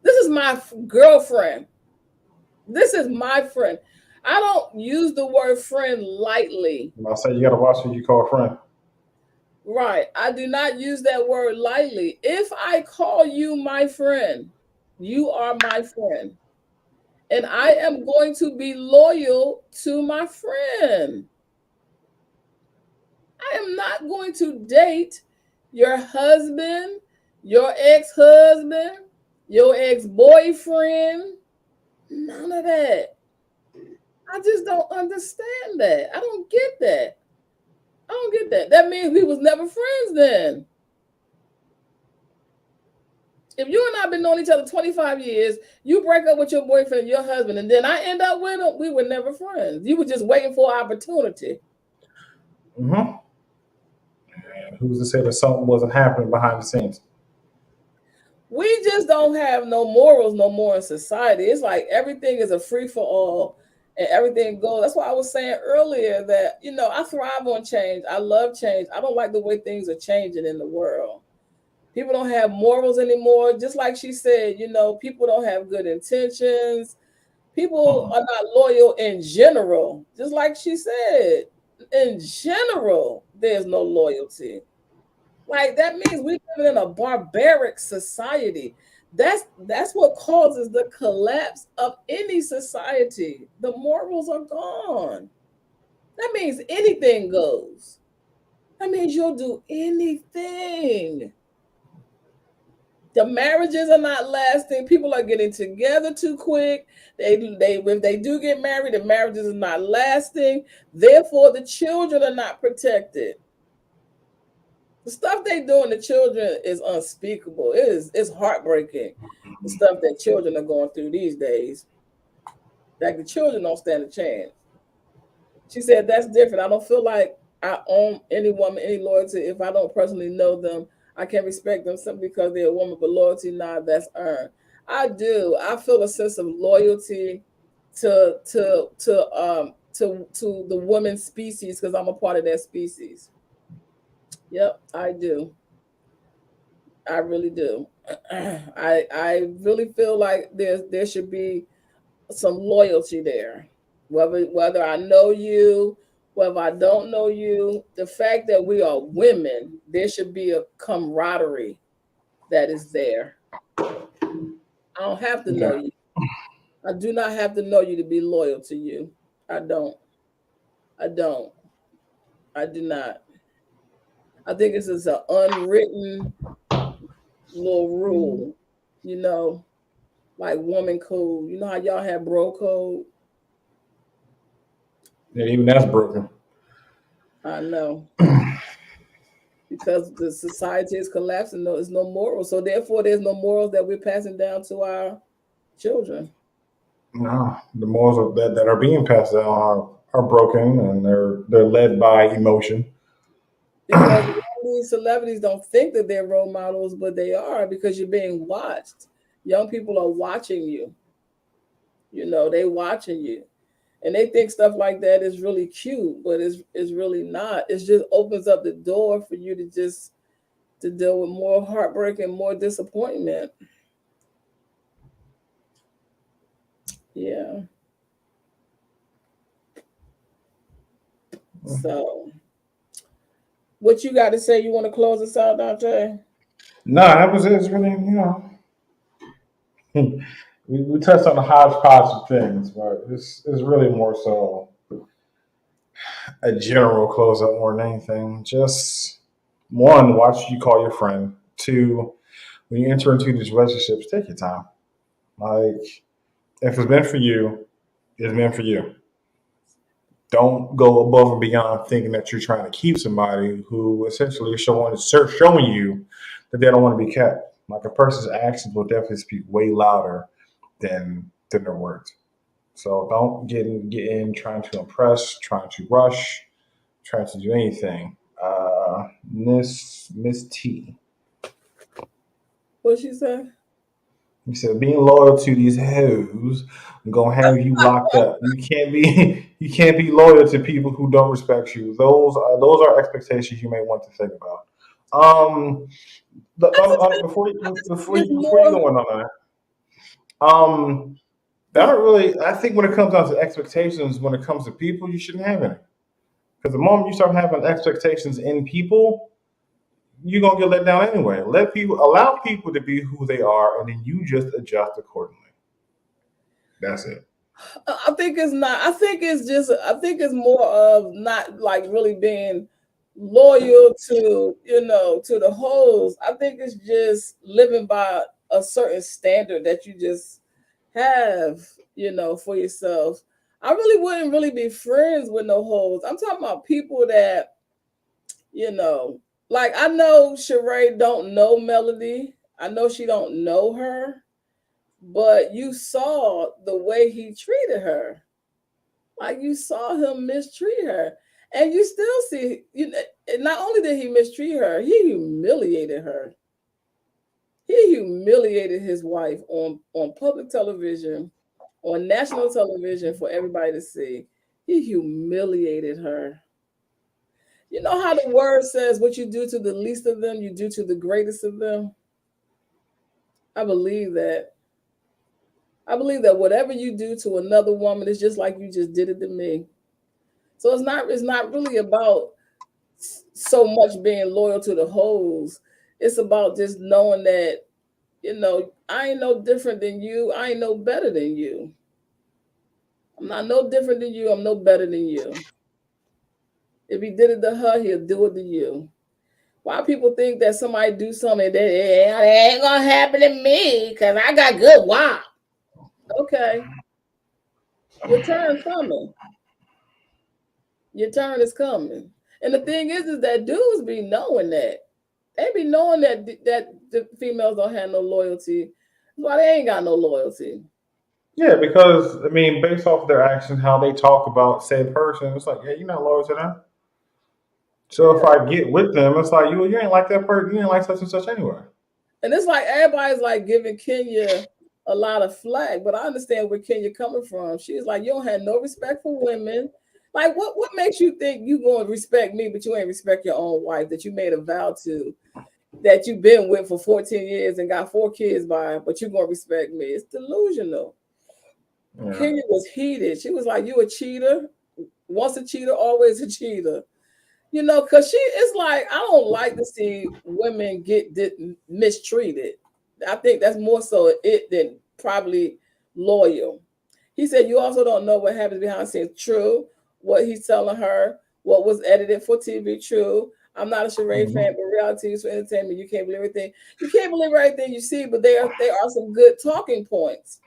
This is my girlfriend. This is my friend. I don't use the word friend lightly. I say you got to watch who you call a friend. Right. I do not use that word lightly. If I call you my friend, you are my friend. And I am going to be loyal to my friend. I am not going to date your husband, your ex husband, your ex boyfriend. None of that. I just don't understand that. I don't get that. I don't get that. That means we was never friends then. If you and I been knowing each other 25 years, you break up with your boyfriend, your husband, and then I end up with him, we were never friends. You were just waiting for an opportunity. Mm-hmm. And who's to say that something wasn't happening behind the scenes? We just don't have no morals no more in society. It's like everything is a free for all and everything goes. That's why I was saying earlier that, I thrive on change. I love change. I don't like the way things are changing in the world. People don't have morals anymore. Just like she said, people don't have good intentions. People Mm-mm. are not loyal in general. Just like she said, in general, there's no loyalty. Like that means we live in a barbaric society. That's what causes the collapse of any society. The morals are gone. That means anything goes. That means you'll do anything. The marriages are not lasting. People are getting together too quick. They If they do get married, the marriages are not lasting. Therefore, the children are not protected. The stuff they doing to children is unspeakable. It's heartbreaking. The stuff that children are going through these days. Like the children don't stand a chance. She said that's different. I don't feel like I own any woman any loyalty if I don't personally know them. I can respect them simply because they're a woman, but loyalty, nah, that's earned. I do. I feel a sense of loyalty to the woman species because I'm a part of that species. Yep, I do. I really do. I really feel like there should be some loyalty there. Whether I know you, whether I don't know you, the fact that we are women, there should be a camaraderie that is there. I don't have to know Okay. you. I do not have to know you to be loyal to you. I don't. I don't. I do not. I think this is an unwritten little rule, you know, like woman code. You know how y'all have bro code? Yeah, even that's broken. I know. Because the society is collapsing, there's no morals. So therefore there's no morals that we're passing down to our children. No, the morals that are being passed down are broken, and they're led by emotion. Because a lot of these celebrities don't think that they're role models, but they are because you're being watched. Young people are watching you. You know, they watching you. And they think stuff like that is really cute, but it's really not. It just opens up the door for you to just to deal with more heartbreak and more disappointment. Yeah. So what you got to say? You want to close us out, Dante? No, that was it. It's really, we touched on the hodgepodge of things, but it's really more so a general closeout more than anything. Just one, watch who you call your friend. Two, when you enter into these relationships, take your time. Like, if it's meant for you, it's meant for you. Don't go above and beyond thinking that you're trying to keep somebody who essentially is showing you that they don't want to be kept. Like a person's actions will definitely speak way louder than their words. So don't get in trying to impress, trying to rush, trying to do anything. Miss T. What she say? He said, being loyal to these hoes gonna have you locked up. You can't be loyal to people who don't respect you. Those are expectations you may want to think about. Um, I just before I you just think before it's you before you more. go on that, I don't really. I think when it comes down to expectations, when it comes to people, you shouldn't have any. Because the moment you start having expectations in people, you're gonna get let down anyway. Allow people to be who they are, and then you just adjust accordingly. That's it. I think it's not. I think it's just. I think it's more of not like really being loyal to to the hoes. I think it's just living by a certain standard that you just have for yourself. I really wouldn't really be friends with no hoes. I'm talking about people that you know, like I know Sheree don't know Melody. I know she don't know her, but you saw the way he treated her. Like you saw him mistreat her. And you still see, not only did he mistreat her, he humiliated her. He humiliated his wife on public television, on national television for everybody to see. He humiliated her. You know how the word says, what you do to the least of them, you do to the greatest of them? I believe that. I believe that whatever you do to another woman is just like you just did it to me. So it's not really about so much being loyal to the hoes. It's about just knowing that, I ain't no different than you. I ain't no better than you. I'm not no different than you. I'm no better than you. If he did it to her, he'll do it to you. Why people think that somebody do something that it ain't gonna happen to me because I got good wop. Okay, your turn coming. Your turn is coming. And the thing is that dudes be knowing that. They be knowing that the females don't have no loyalty. That's why they ain't got no loyalty. Yeah, because I mean, based off their actions, how they talk about said person, it's like, yeah, you're not loyal to them. So if Yeah. I get with them, it's like you ain't like that person, you ain't like such and such anyway. And it's like everybody's like giving Kenya a lot of flack, but I understand where Kenya coming from. She's like, you don't have no respect for women. Like, what makes you think you gonna respect me, but you ain't respect your own wife that you made a vow to? that you've been with for 14 years and got 4 kids by, but you're gonna respect me. It's delusional. Yeah. Kenya was heated. She was like, "You a cheater? Once a cheater, always a cheater." Because it's like, I don't like to see women get mistreated. I think that's more so it than probably loyal. He said, "You also don't know what happens behind the scenes." True. What he's telling her, what was edited for TV, true. I'm not a charade Hmm. fan, but reality is for entertainment. You can't believe everything. You can't believe everything you see, but there are some good talking points.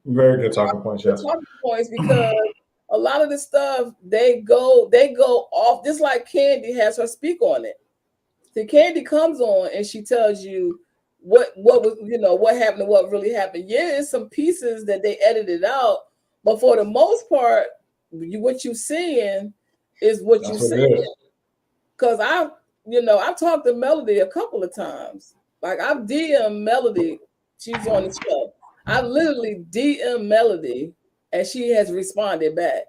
Very good talking points. The Yes. talking points, because a lot of the stuff they go off, just like Candy has her speak on it. The Candy comes on and she tells you what was, what happened and what really happened. Yeah, there's some pieces that they edited out, but for the most part, what you seeing is what you That's what see. it is. Because I've talked to Melody a couple of times. Like, I've DM Melody. She's on the show. I literally DM Melody and she has responded back.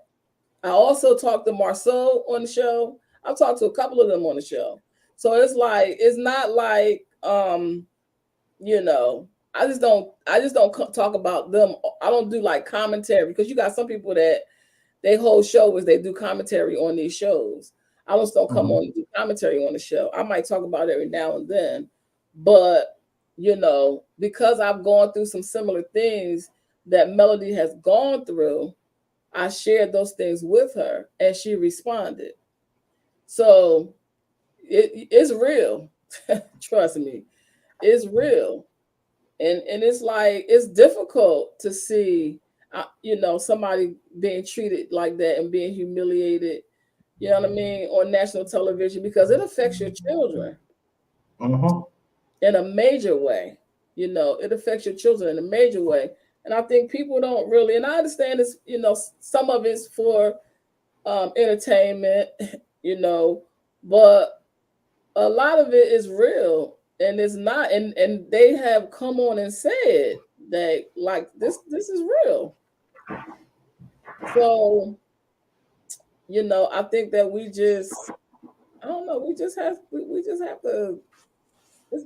I also talked to Marceau on the show. I've talked to a couple of them on the show. So it's not like, you know, I just don't talk about them. I don't do like commentary, because you got some people that they whole show is they do commentary on these shows. I just don't come Hmm. on and do commentary on the show. I might talk about it every now and then, but because I've gone through some similar things that Melody has gone through, I shared those things with her and she responded. So it's real. Trust me, it's real. And it's like, it's difficult to see somebody being treated like that and being humiliated, you know what I mean, on national television, because it affects your children Hmm. in a major way. It affects your children in a major way. And I think people don't really, and I understand this, some of it's for entertainment, you know, but a lot of it is real, and it's not. And they have come on and said that, like, this is real. So I think that we just, I don't know, we just have to just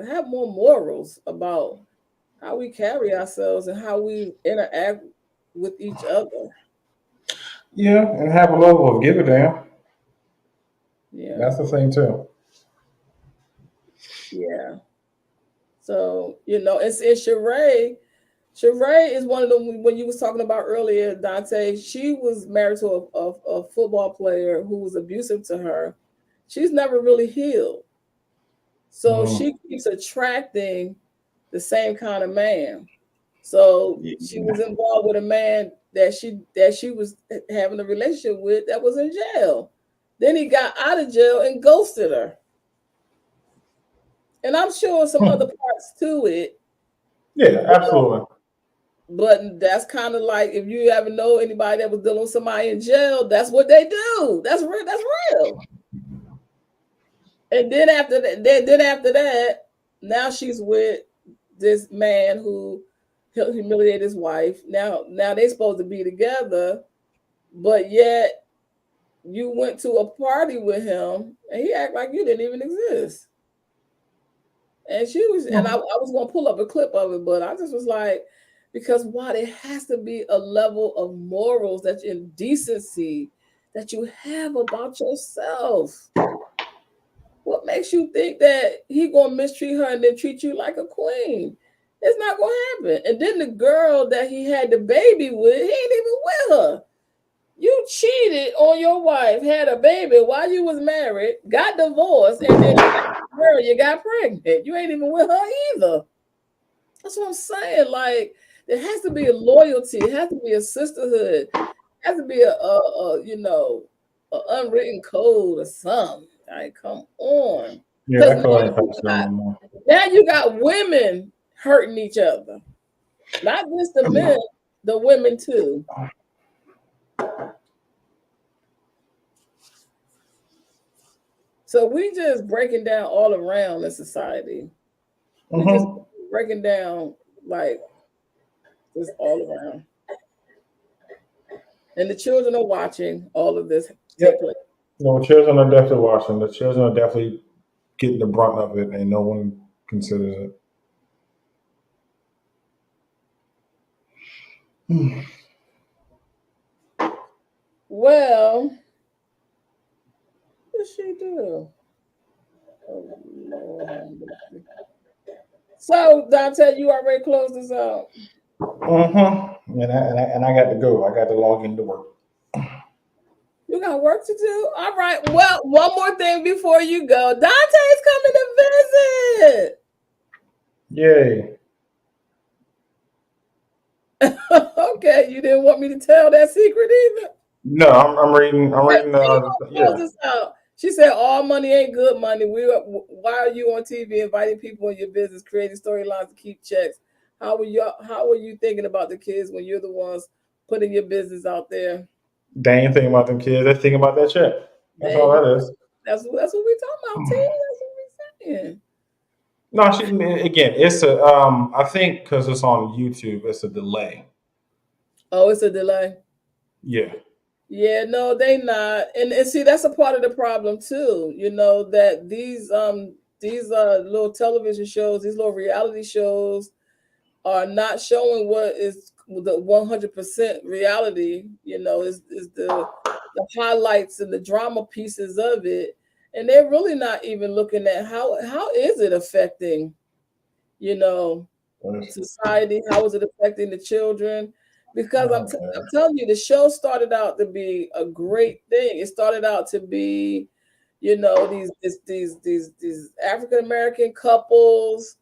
have more morals about how we carry ourselves and how we interact with each other. Yeah, and have a level of give a damn. Yeah, That's the thing too. yeah. So it's Sheree. Sheree is one of them, when you was talking about earlier, Dante. She was married to a football player who was abusive to her. She's never really healed. So Mm. she keeps attracting the same kind of man. So she was involved with a man that she was having a relationship with that was in jail. Then he got out of jail and ghosted her. And I'm sure some Hmm. other parts to it, Yeah, absolutely. but that's kind of like, if you ever know anybody that was dealing with somebody in jail, that's what they do. That's real. That's real. And then after that, now she's with this man who humiliated his wife. Now they supposed to be together, but yet you went to a party with him and he act like you didn't even exist. And I was gonna pull up a clip of it, but I just was like, because why, there has to be a level of morals, that in decency, that you have about yourself. What makes you think that he gonna mistreat her and then treat you like a queen? It's not gonna happen. And then the girl that he had the baby with, he ain't even with her. You cheated on your wife, had a baby while you was married, got divorced, and then girl, you got pregnant. You ain't even with her either. That's what I'm saying. Like, there has to be a loyalty. It has to be a sisterhood. It has to be a unwritten code or something. Like, come on. Yeah, Because that code ain't passed down no more. now you got women hurting each other. Not just the men, the women too. So we just breaking down all around in society. We just Hmm. breaking down, like, just all around. And the children are watching all of this Yep. take place. No, children are definitely watching. The children are definitely getting the brunt of it, and no one considers it. Hmm. Well, what did she do? Oh Lord, have mercy. So Dante, you already closed this out. And I got to go. I got to log into work. You got work to do. All right. Well, one more thing before you go. Dante's coming to visit. Yay! Okay, you didn't want me to tell that secret either. No, I'm reading. I'm Hey, reading. you gonna close Yeah, this out. She said, "All money ain't good money. Why are you on TV inviting people in your business, creating storylines to keep checks? How are you thinking about the kids when you're the ones putting your business out there?" they ain't thinking about them kids. They're thinking about that check. That's There all you that go. is. That's what we talking about, T. That's what we saying. No, again, it's a. I think because it's on YouTube, it's a delay. Oh, it's a delay. Yeah. Yeah, no, they not. And see, that's a part of the problem too. You know that these little television shows, these little reality shows are not showing what is the 100% reality. You know, is the highlights and the drama pieces of it, and they're really not even looking at how is it affecting, you know, society? How is it affecting the children? Because Okay. I'm telling you, the show started out to be a great thing. It started out to be, you know, these African American couples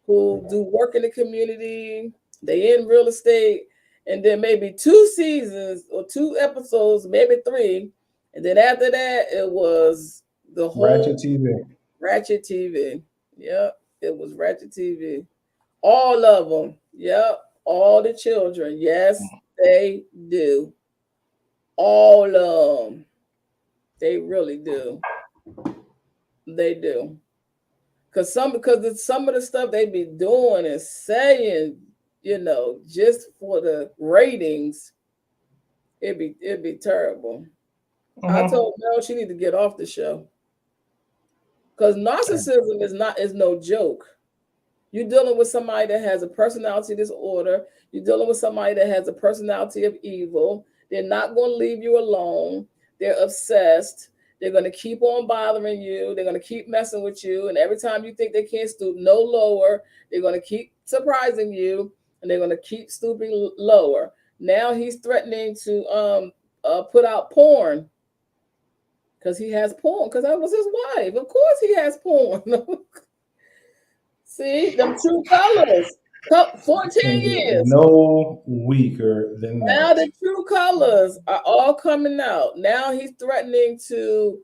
who do work in the community. They in real estate, and then maybe 2 seasons or 2 episodes, maybe three, and then after that, it was the whole Ratchet TV. Ratchet TV. Yep, it was Ratchet TV. All of them. Yep. All the children. Yes, they do. All of them. They really do. They do. Because some of the stuff they be doing and saying, just for the ratings, it'd be terrible. I Hmm. told Mel she need to get off the show. Because narcissism is no joke. You're dealing with somebody that has a personality disorder. You're dealing with somebody that has a personality of evil. They're not going to leave you alone. They're obsessed. They're going to keep on bothering you. They're going to keep messing with you. And every time you think they can't stoop no lower, they're going to keep surprising you and they're going to keep stooping lower. Now he's threatening to put out porn because he has porn because that was his wife. Of course he has porn. See, them true colors. 14 Can't get years. no weaker than Now that. the true colors are all coming out. Now he's threatening to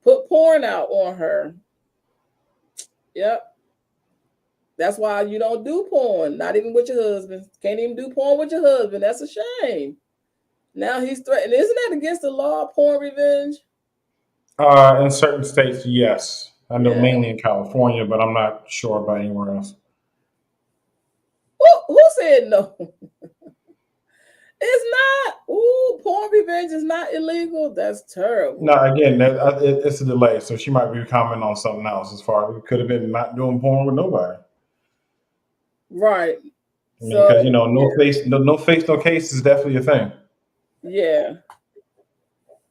put porn out on her. Yep. That's why you don't do porn. Not even with your husband. Can't even do porn with your husband. That's a shame. Now he's threatening. Isn't that against the law, porn revenge? In certain states, yes. I know Yeah. mainly in California, but I'm not sure about anywhere else. Who said no? It's not. Ooh, porn revenge is not illegal. That's No, terrible. again, it's a delay, so she might be commenting on something else. As far it could have been not doing porn with nobody. Right. I mean, because you So know, no face, no case is definitely a thing. yeah,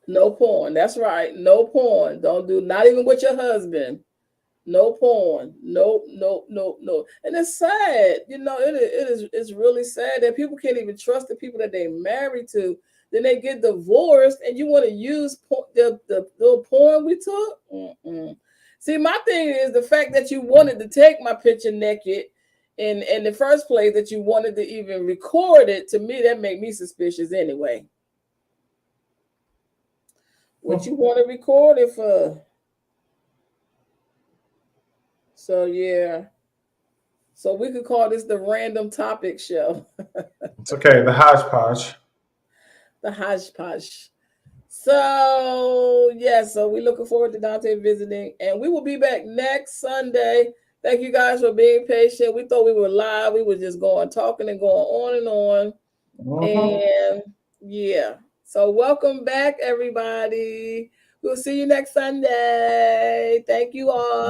no porn. That's right. No porn. Don't do not even with your husband. No porn. No, no, no, no. And it's sad. It's really sad that people can't even trust the people that they married to. Then they get divorced, and you want to use the little porn we took. Mm-mm. See, my thing is the fact that you wanted to take my picture naked in the first place, that you wanted to even record it. To me, that make me suspicious anyway. What you want to record it for? So yeah. So we could call this the random topic show, It's okay. The hodgepodge. the hodgepodge. So yeah, so we're looking forward to Dante visiting, and we will be back next Sunday. Thank you guys for being patient. We thought we were live. We were just going talking and going on and on. Hmm. And yeah. So welcome back, everybody. We'll see you next Sunday. Thank you all.